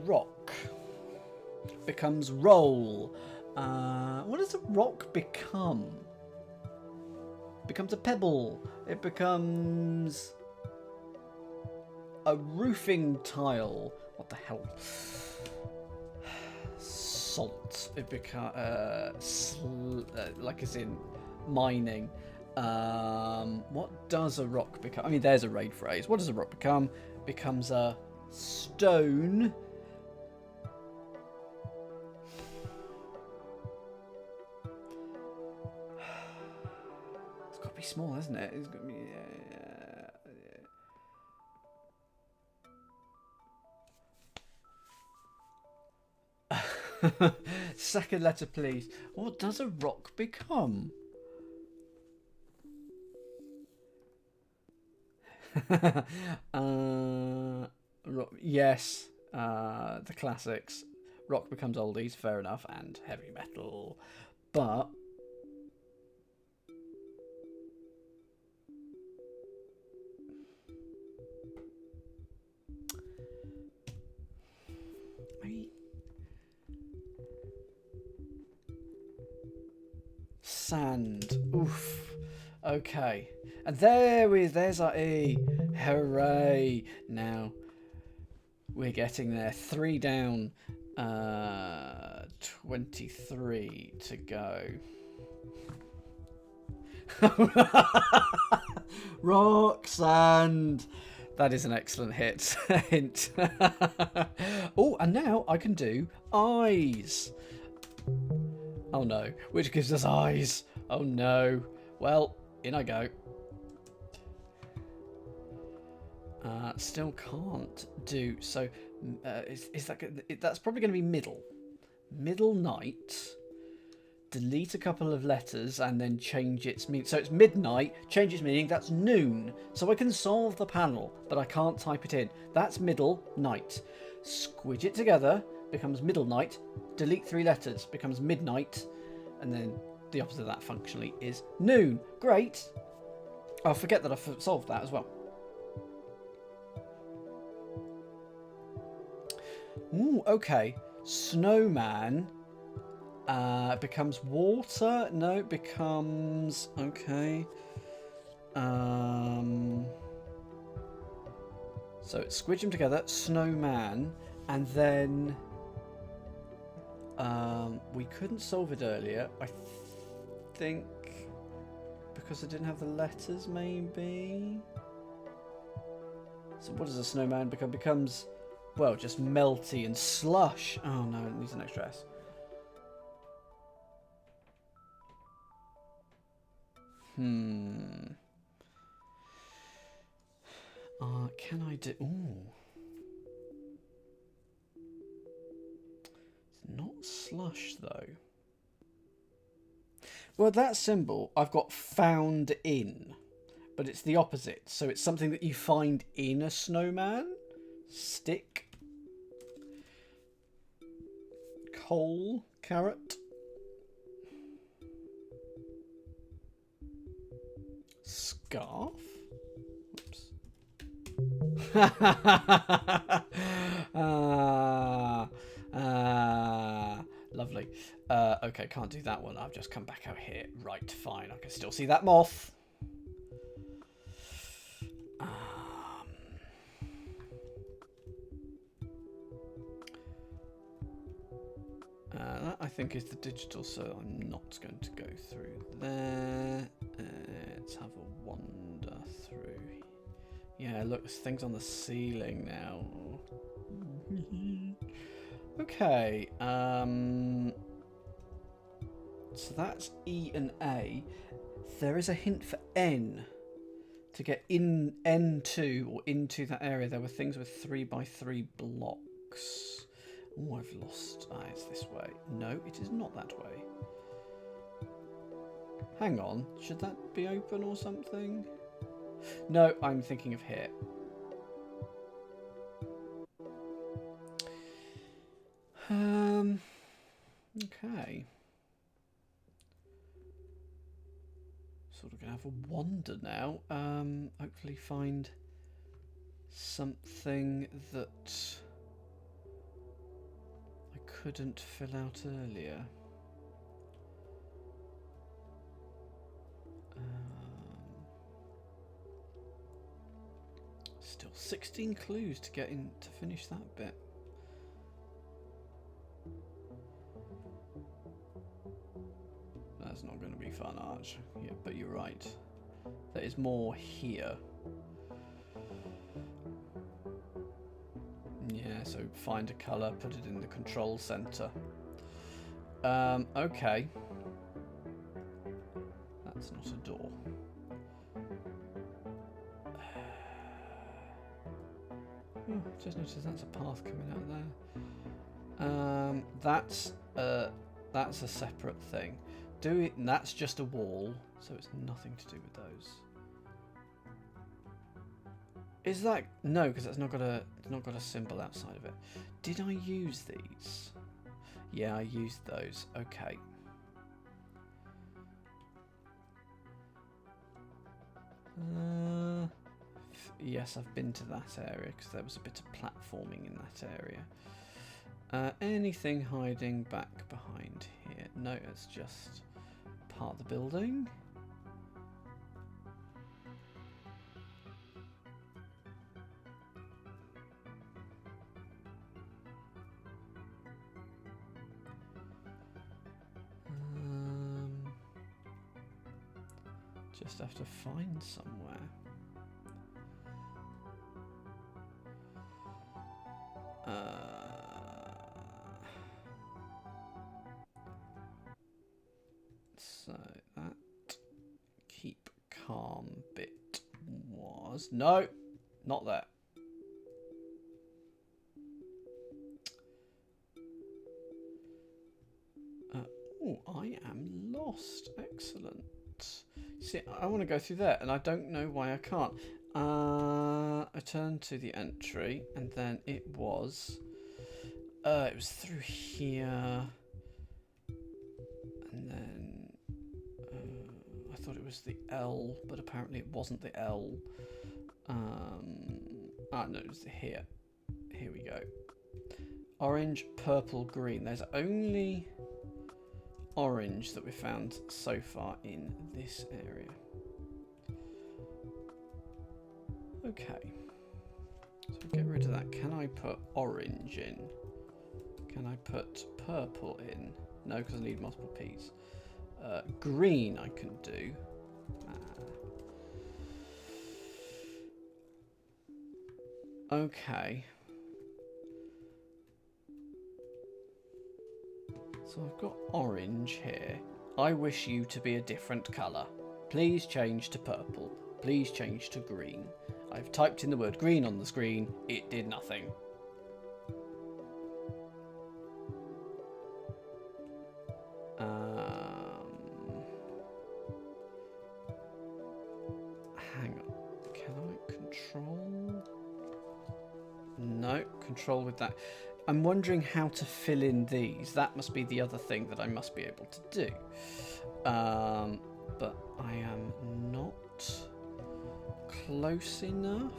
Rock becomes roll. What does a rock become? Becomes a pebble. It becomes a roofing tile. What the hell? Salt. It becomes like as in mining. What does a rock become? I mean, there's a raid phrase. What does a rock become? Becomes a stone. It's got to be small, hasn't it? It's got to be. Second letter, please. What does a rock become? Yes, the classics. Rock becomes oldies, fair enough, and heavy metal. But maybe sand. Oof. Okay. And there's our E. Hooray. Now we're getting there. 3 down. 23 to go. Rock, sand. That is an excellent hint. Oh, and now I can do eyes. Oh no, which gives us eyes. Oh no. Well, in I go. Still can't do so. Is that that's probably going to be middle night? Delete a couple of letters and then change its meaning. So it's midnight. Change its meaning. That's noon. So I can solve the panel, but I can't type it in. That's middle night. Squidge it together. Becomes middle night. Delete 3 letters. Becomes midnight, and then the opposite of that functionally is noon. Great. I'll forget that I've solved that as well. Ooh, okay. Snowman becomes water. No, it becomes okay. So squidge them together. Snowman, and then we couldn't solve it earlier. I think because I didn't have the letters, maybe. So what does a snowman become? Becomes, well, just melty and slush. Oh no, it needs an extra S. Can I do? Ooh. It's not slush though. Well, that symbol I've got found in, but it's the opposite. So it's something that you find in a snowman. Stick. Coal. Carrot. Scarf. Oops. Lovely. Okay, can't do that one. I've just come back out here. Right, fine. I can still see that moth. That I think is the digital, so I'm not going to go through there. Let's have a wander through. Yeah, look, there's things on the ceiling now. Okay. So that's E and A. There is a hint for N. To get in N2 or into that area, there were things with 3x3 blocks. Oh, I've lost. Ah, it's this way. No, it is not that way. Hang on. Should that be open or something? No, I'm thinking of here. Okay. Sort of gonna have a wander now. Hopefully find something that I couldn't fill out earlier. Still 16 clues to get in to finish that bit. That's not going to be fun, Arch. Yeah, but you're right. There is more here. Yeah, so find a colour, put it in the control centre. Okay. That's not a door. Oh, just noticed that's a path coming out there. That's a separate thing. And that's just a wall, so it's nothing to do with those. Is that no? Because it's not got a symbol outside of it. Did I use these? Yeah, I used those. Okay. Yes, I've been to that area because there was a bit of platforming in that area. Anything hiding back behind here? No, it's just part of the building. Just have to find somewhere. So that keep calm bit was no, not that. Oh, I am lost. Excellent. See, I want to go through there, and I don't know why I can't. I turned to the entry, and then it was through here, and then I thought it was the L, but apparently it wasn't the L. No, it was here. Here we go. Orange, purple, green. There's only orange that we found so far in this area. Okay, so get rid of that. Can I put orange in? Can I put purple in? No, because I need multiple P's. Green I can do. Okay. So I've got orange here. I wish you to be a different colour. Please change to purple. Please change to green. I've typed in the word green on the screen. It did nothing. Hang on. Can I control? No, control with that. I'm wondering how to fill in these. That must be the other thing that I must be able to do. But I am not close enough.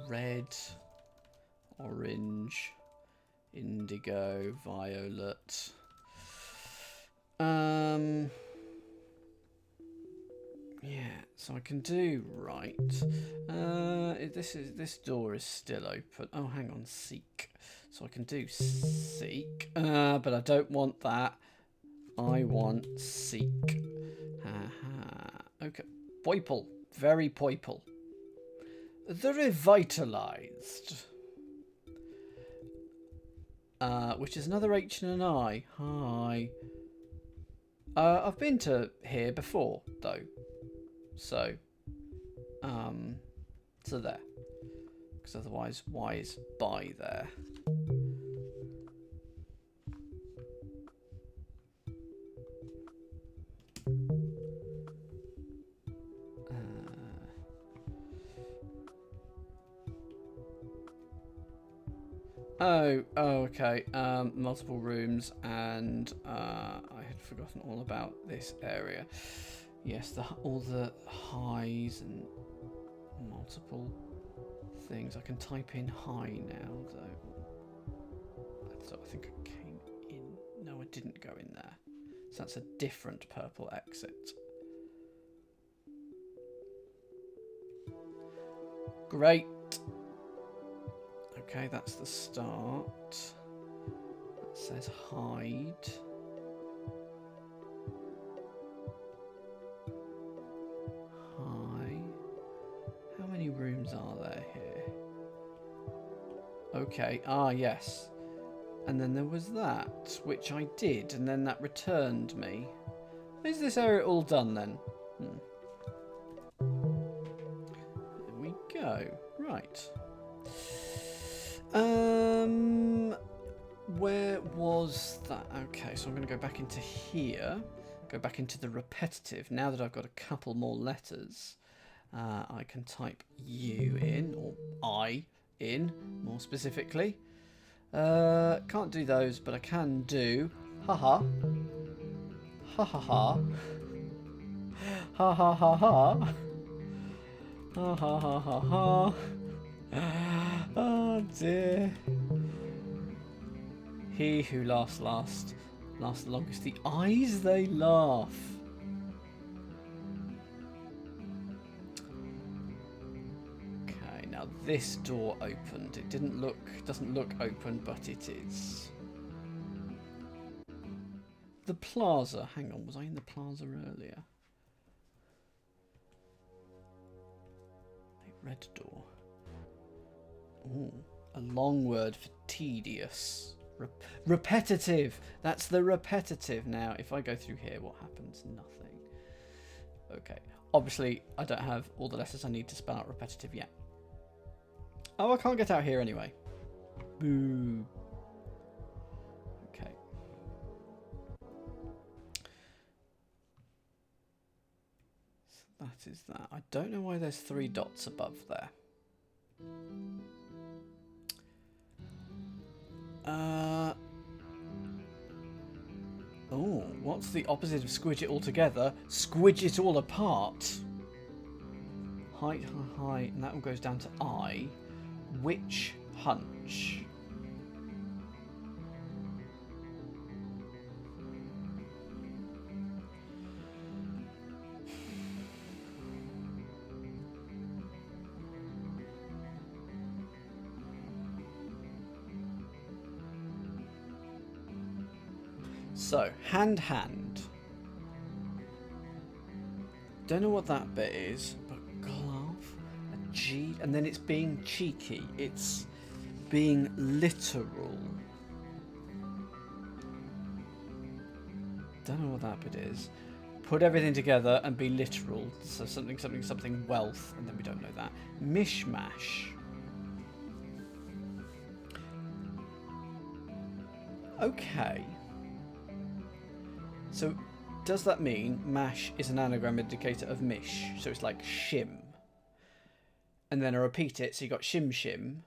Red, orange, indigo, violet. Yeah, so I can do right. This door is still open. Oh, hang on, seek. So I can do seek, but I don't want that. I want seek. Okay, poiple, very poiple. The revitalized. which is another H and an I. Hi. I've been to here before, though. So there. Because otherwise, why is by there? Oh, okay. Multiple rooms, and I had forgotten all about this area. Yes, all the highs and multiple things. I can type in high now, though. So I think I came in. No, I didn't go in there. So that's a different purple exit. Great. Okay, that's the start. That says hide. Hi. How many rooms are there here? Okay, yes. And then there was that, which I did, and then that returned me. Is this area all done then? There we go. Right. Where was that? Okay, so I'm going to go back into here. Go back into the repetitive. Now that I've got a couple more letters, I can type U in, or I in, more specifically. Can't do those, but I can do haha. Ha ha ha. Ha ha ha ha. Ha ha ha ha ha. Oh dear. He who laughs the longest. The eyes they laugh. Okay, now this door opened. It doesn't look open, but it is. The plaza. Hang on, was I in the plaza earlier? A red door. Ooh, a long word for tedious. Repetitive. That's the repetitive. Now, if I go through here, what happens? Nothing. Okay. Obviously, I don't have all the letters I need to spell out repetitive yet. Oh, I can't get out here anyway. Boo. Okay. So that is that. I don't know why there's 3 dots above there. Oh, what's the opposite of squidge it all together? Squidge it all apart. Height, high, and that all goes down to I. Witch hunch. So, hand. Don't know what that bit is, but glove, a G, and then it's being cheeky. It's being literal. Don't know what that bit is. Put everything together and be literal. So something wealth, and then we don't know that. Mishmash. Okay. So, does that mean mash is an anagram indicator of mish? So it's like shim. And then I repeat it, so you got shim shim.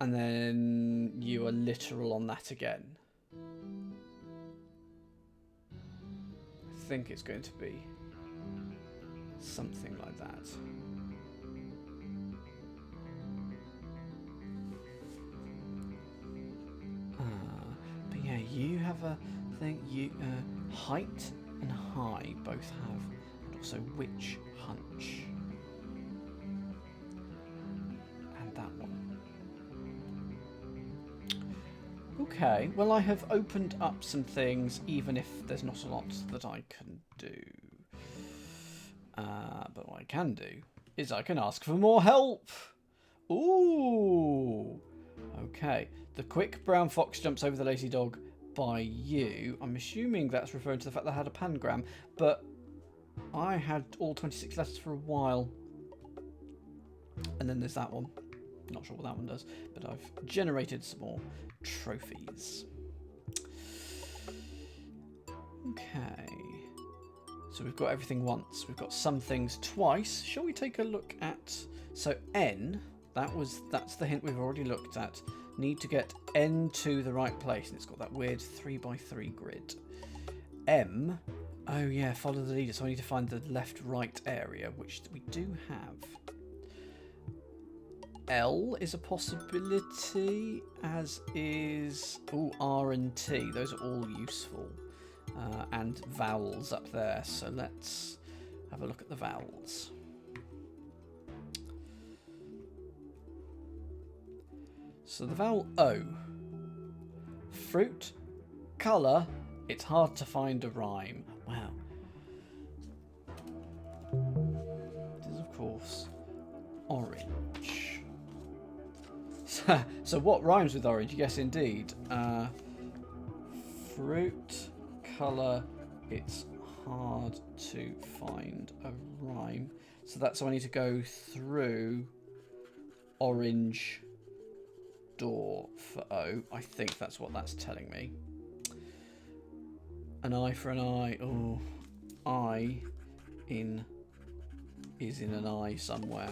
And then you are literal on that again. I think it's going to be something like that. But yeah, you have a thing. You height and high both have, and also witch hunch. And that one. Okay, well I have opened up some things, even if there's not a lot that I can do. But what I can do is I can ask for more help. Ooh. Okay. The quick brown fox jumps over the lazy dog by you. I'm assuming that's referring to the fact that I had a pangram, but I had all 26 letters for a while. And then there's that one. Not sure what that one does, but I've generated some more trophies. Okay. So we've got everything once. We've got some things twice. Shall we take a look at... So N, that's the hint we've already looked at. Need to get N to the right place. And it's got that weird 3x3 grid. M, oh yeah, follow the leader. So I need to find the left-right area, which we do have. L is a possibility, as is R and T. Those are all useful. And vowels up there. So let's have a look at the vowels. So the vowel O. Fruit, colour, it's hard to find a rhyme. Wow. It is, of course, orange. So what rhymes with orange? Yes, indeed. Fruit, colour, it's hard to find a rhyme. So that's, so I need to go through orange door for O. I think that's what that's telling me. An eye for an eye. Oh, I in is in an eye somewhere.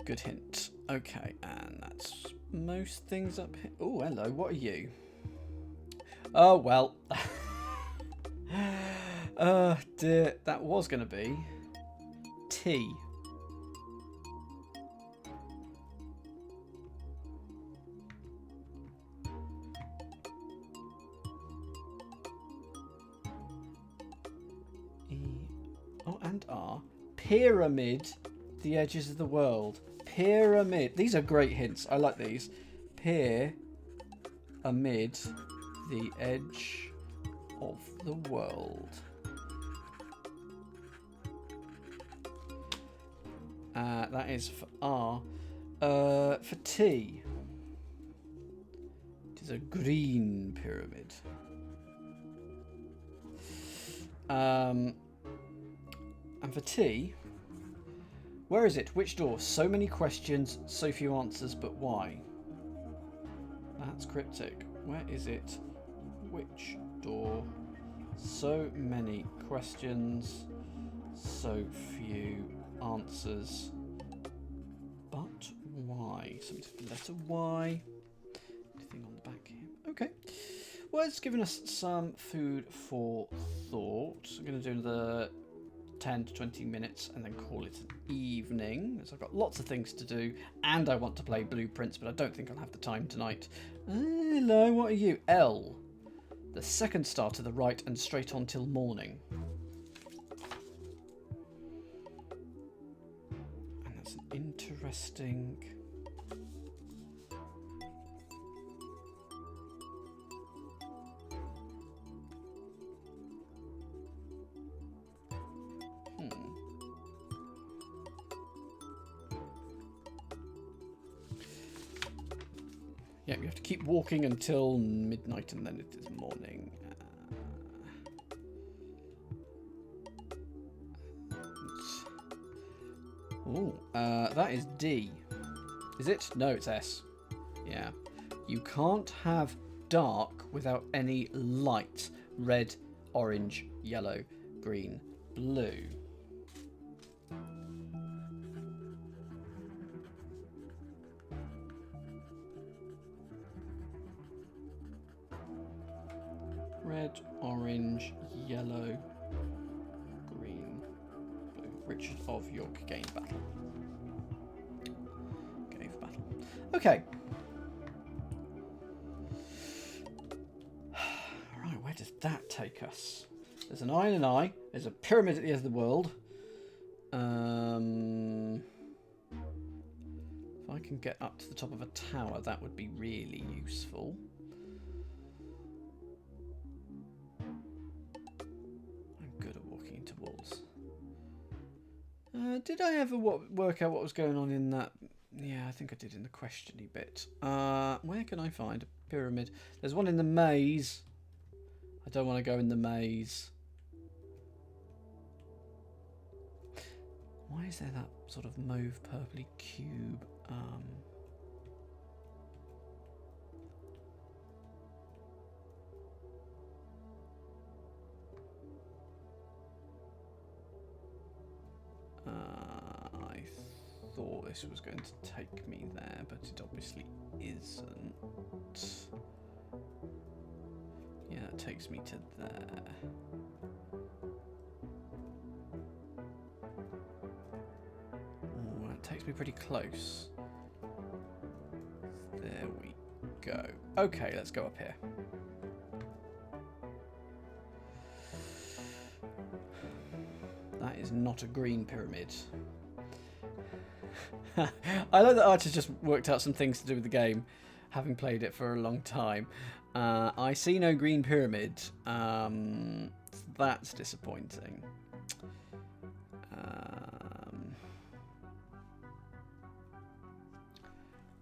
Good hint. Okay, and that's most things up here. Oh, hello. What are you? Oh, well. Oh, dear. That was going to be T. E. Oh, and R. Pyramid. The edges of the world. Pyramid. These are great hints. I like these. Peer amid the edge of the world. That is for R. For T. It is a green pyramid. And for T. Where is it? Which door? So many questions, so few answers, but why? That's cryptic. Where is it? Which door? So many questions, so few answers, but why? So letter Y. Anything on the back here? Okay. Well, it's given us some food for thought. I'm going to do another 10 to 20 minutes and then call it an evening, as I've got lots of things to do and I want to play Blueprints, but I don't think I'll have the time tonight. Hello, what are you? L. The second star to the right and straight on till morning. And that's an interesting... Yeah, you have to keep walking until midnight and then it is morning. That is D. Is it? No, it's S. Yeah. You can't have dark without any light. Red, orange, yellow, green, blue. Red, orange, yellow, green, blue. Richard of York gained battle. Gave battle. Okay. Right, where does that take us? There's an eye and an eye. There's a pyramid at the end of the world. If I can get up to the top of a tower, that would be really useful. Did I ever work out what was going on in that Yeah, I think I did in the questiony bit. Where can I find a pyramid? There's one in the maze. I don't want to go in the maze. Why is there that sort of mauve purpley cube? I thought this was going to take me there, but it obviously isn't. Yeah, it takes me to there. Oh, that takes me pretty close. There we go. Okay, let's go up here. That is not a green pyramid. I know that Arch has just worked out some things to do with the game, having played it for a long time. I see no green pyramid. That's disappointing.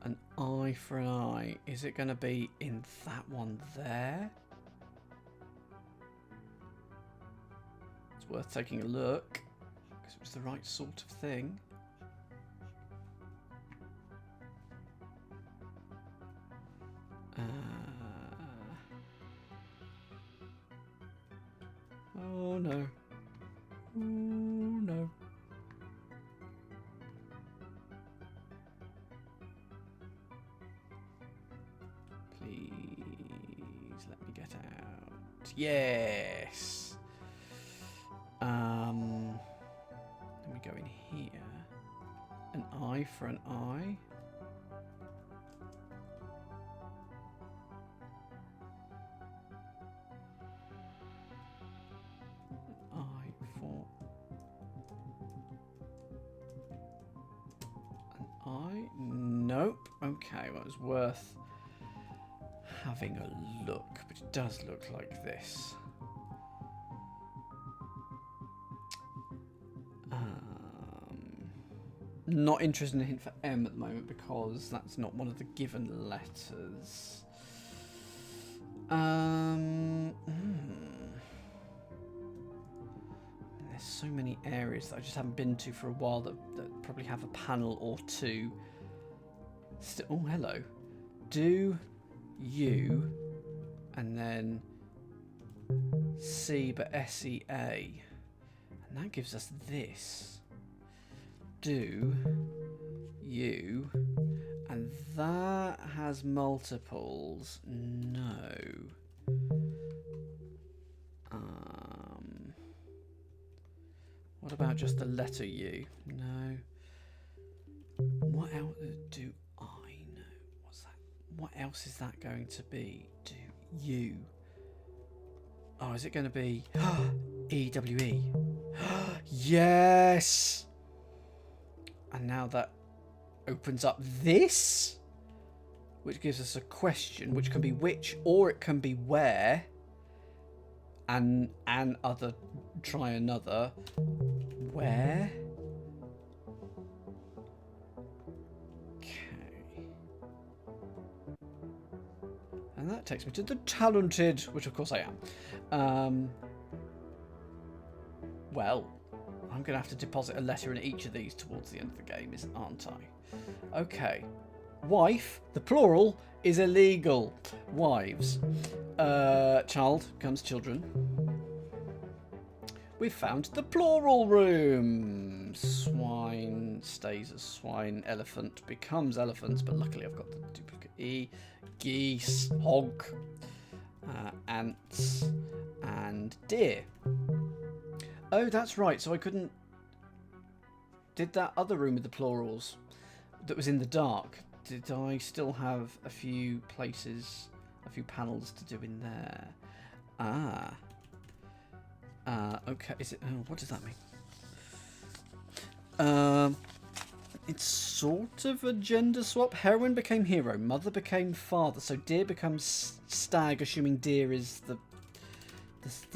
An eye for an eye. Is it going to be in that one there? It's worth taking a look, because it was the right sort of thing. Oh no. Oh no. Please let me get out. Yes. Let me go in here. An eye for an eye. Nope. Okay, well, it was worth having a look, but it does look like this. Not interested in a hint for M at the moment because that's not one of the given letters. There's so many areas that I just haven't been to for a while that probably have a panel or two. Oh, hello. Do you and then C but SEA. And that gives us this. Do you, and that has multiples. No. What about just the letter U? No. What else do I know? What's that? What else is that going to be? Do you? Oh, is it going to be EWE? Yes! And now that opens up this, which gives us a question, which can be which or it can be where, and other, try another. Where? Okay. And that takes me to the talented, which of course I am. Well, I'm going to have to deposit a letter in each of these towards the end of the game, aren't I? Okay. Wife, the plural, is illegal. Wives. Child becomes children. We've found the plural room. Swine stays as swine. Elephant becomes elephants, but luckily I've got the duplicate E. Geese, hog, ants, and deer. Oh, that's right. So I couldn't... Did that other room with the plurals that was in the dark, did I still have a few places, a few panels to do in there? Okay. Is it... Oh, what does that mean? It's sort of a gender swap. Heroine became hero. Mother became father. So deer becomes stag, assuming deer is the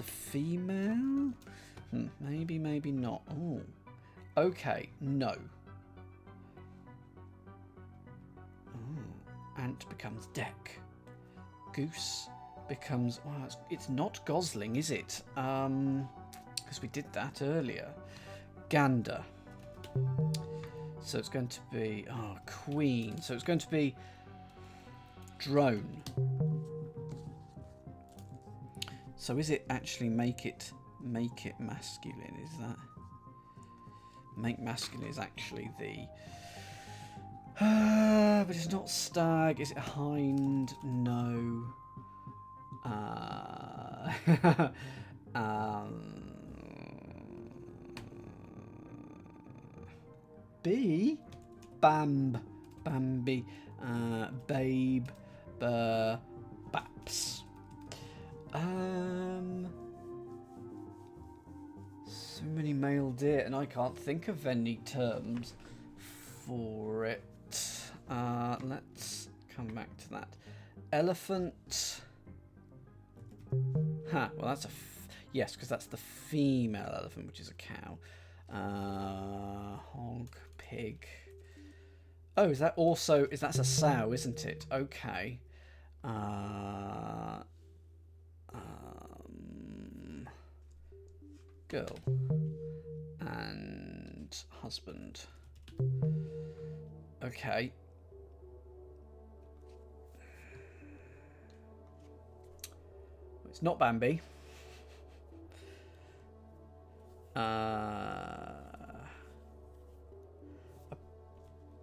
female? Maybe, maybe not. Oh. Okay, no. elephant becomes deck. Goose becomes... Well, it's not gosling, is it? Because we did that earlier. Gander. So it's going to be... Oh, queen. So it's going to be drone. So is it actually make it masculine? Is that... Make masculine is actually the... but it's not stag. Is it hind? No. B? Bamb. Bambi. Babe. Baps. So many male deer, and I can't think of any terms for it. Let's come back to that. Elephant. Well, that's a... yes, because that's the female elephant, which is a cow. Hog, pig. Oh, is that also... that's a sow, isn't it? Okay. Girl. And husband. Okay. It's not Bambi. A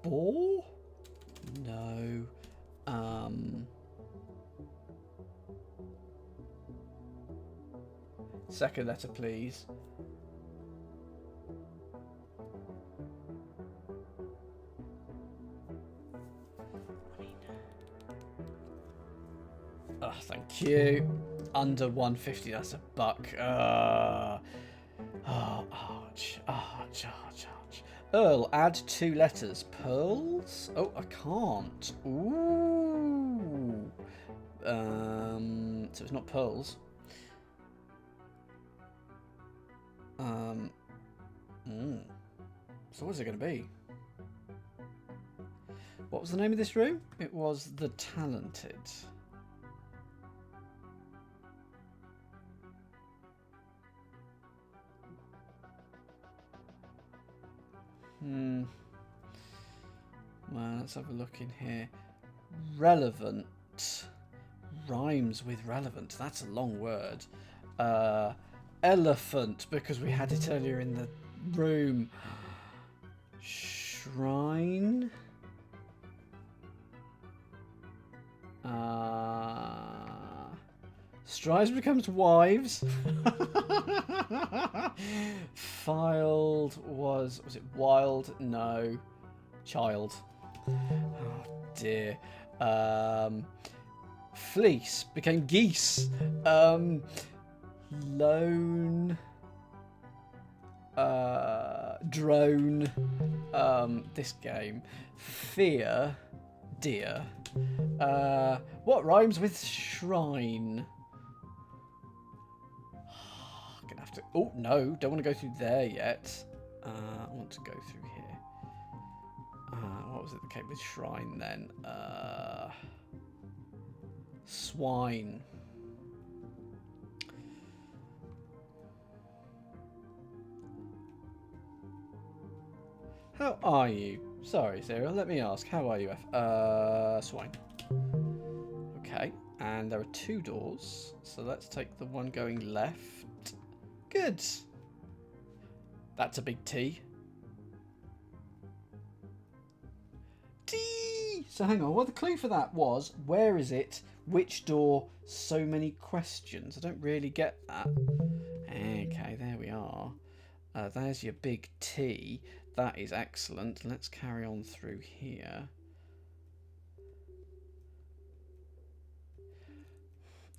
boar? No. Second letter, please. Oh, thank you. Under 150, that's a buck. Arch. Earl, add 2 letters. Pearls? Oh, I can't. Ooh. So it's not pearls. So what's it going to be? What was the name of this room? It was The Talented. Well, let's have a look in here. Relevant. Rhymes with relevant. That's a long word. Elephant, because we had it earlier in the room. Shrine. Strives becomes wives. Filed was it wild? No. Child. Oh dear. Fleece became geese. Loan. Drone. This game. Fear. Deer. What rhymes with shrine? Gonna have to... Oh, no. Don't want to go through there yet. I want to go through here. What was it that came with shrine then? Swine. How are you? Sorry, Sarah. Let me ask. How are you, Swine? Okay. And there are 2 doors. So let's take the one going left. Good. That's a big T. T! So hang on. Well, the clue for that was, where is it? Which door? So many questions. I don't really get that. Okay, there we are. There's your big T. That is excellent. Let's carry on through here.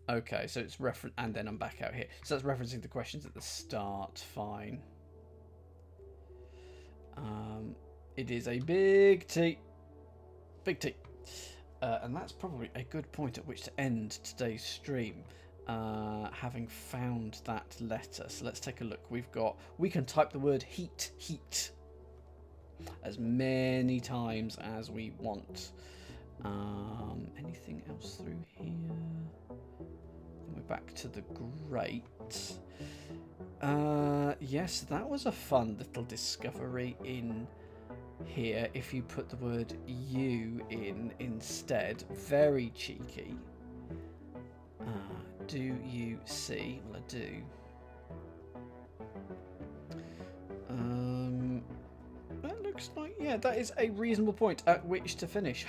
Okay, so it's and then I'm back out here. So that's referencing the questions at the start. Fine. It is a big T. Big T. And that's probably a good point at which to end today's stream. Having found that letter. So let's take a look. We can type the word heat, as many times as we want. Anything else through here? Then we're back to the grate. Yes, that was a fun little discovery in here. If you put the word you in instead, very cheeky. Do you see? Well, I do. That looks like, yeah, that is a reasonable point at which to finish.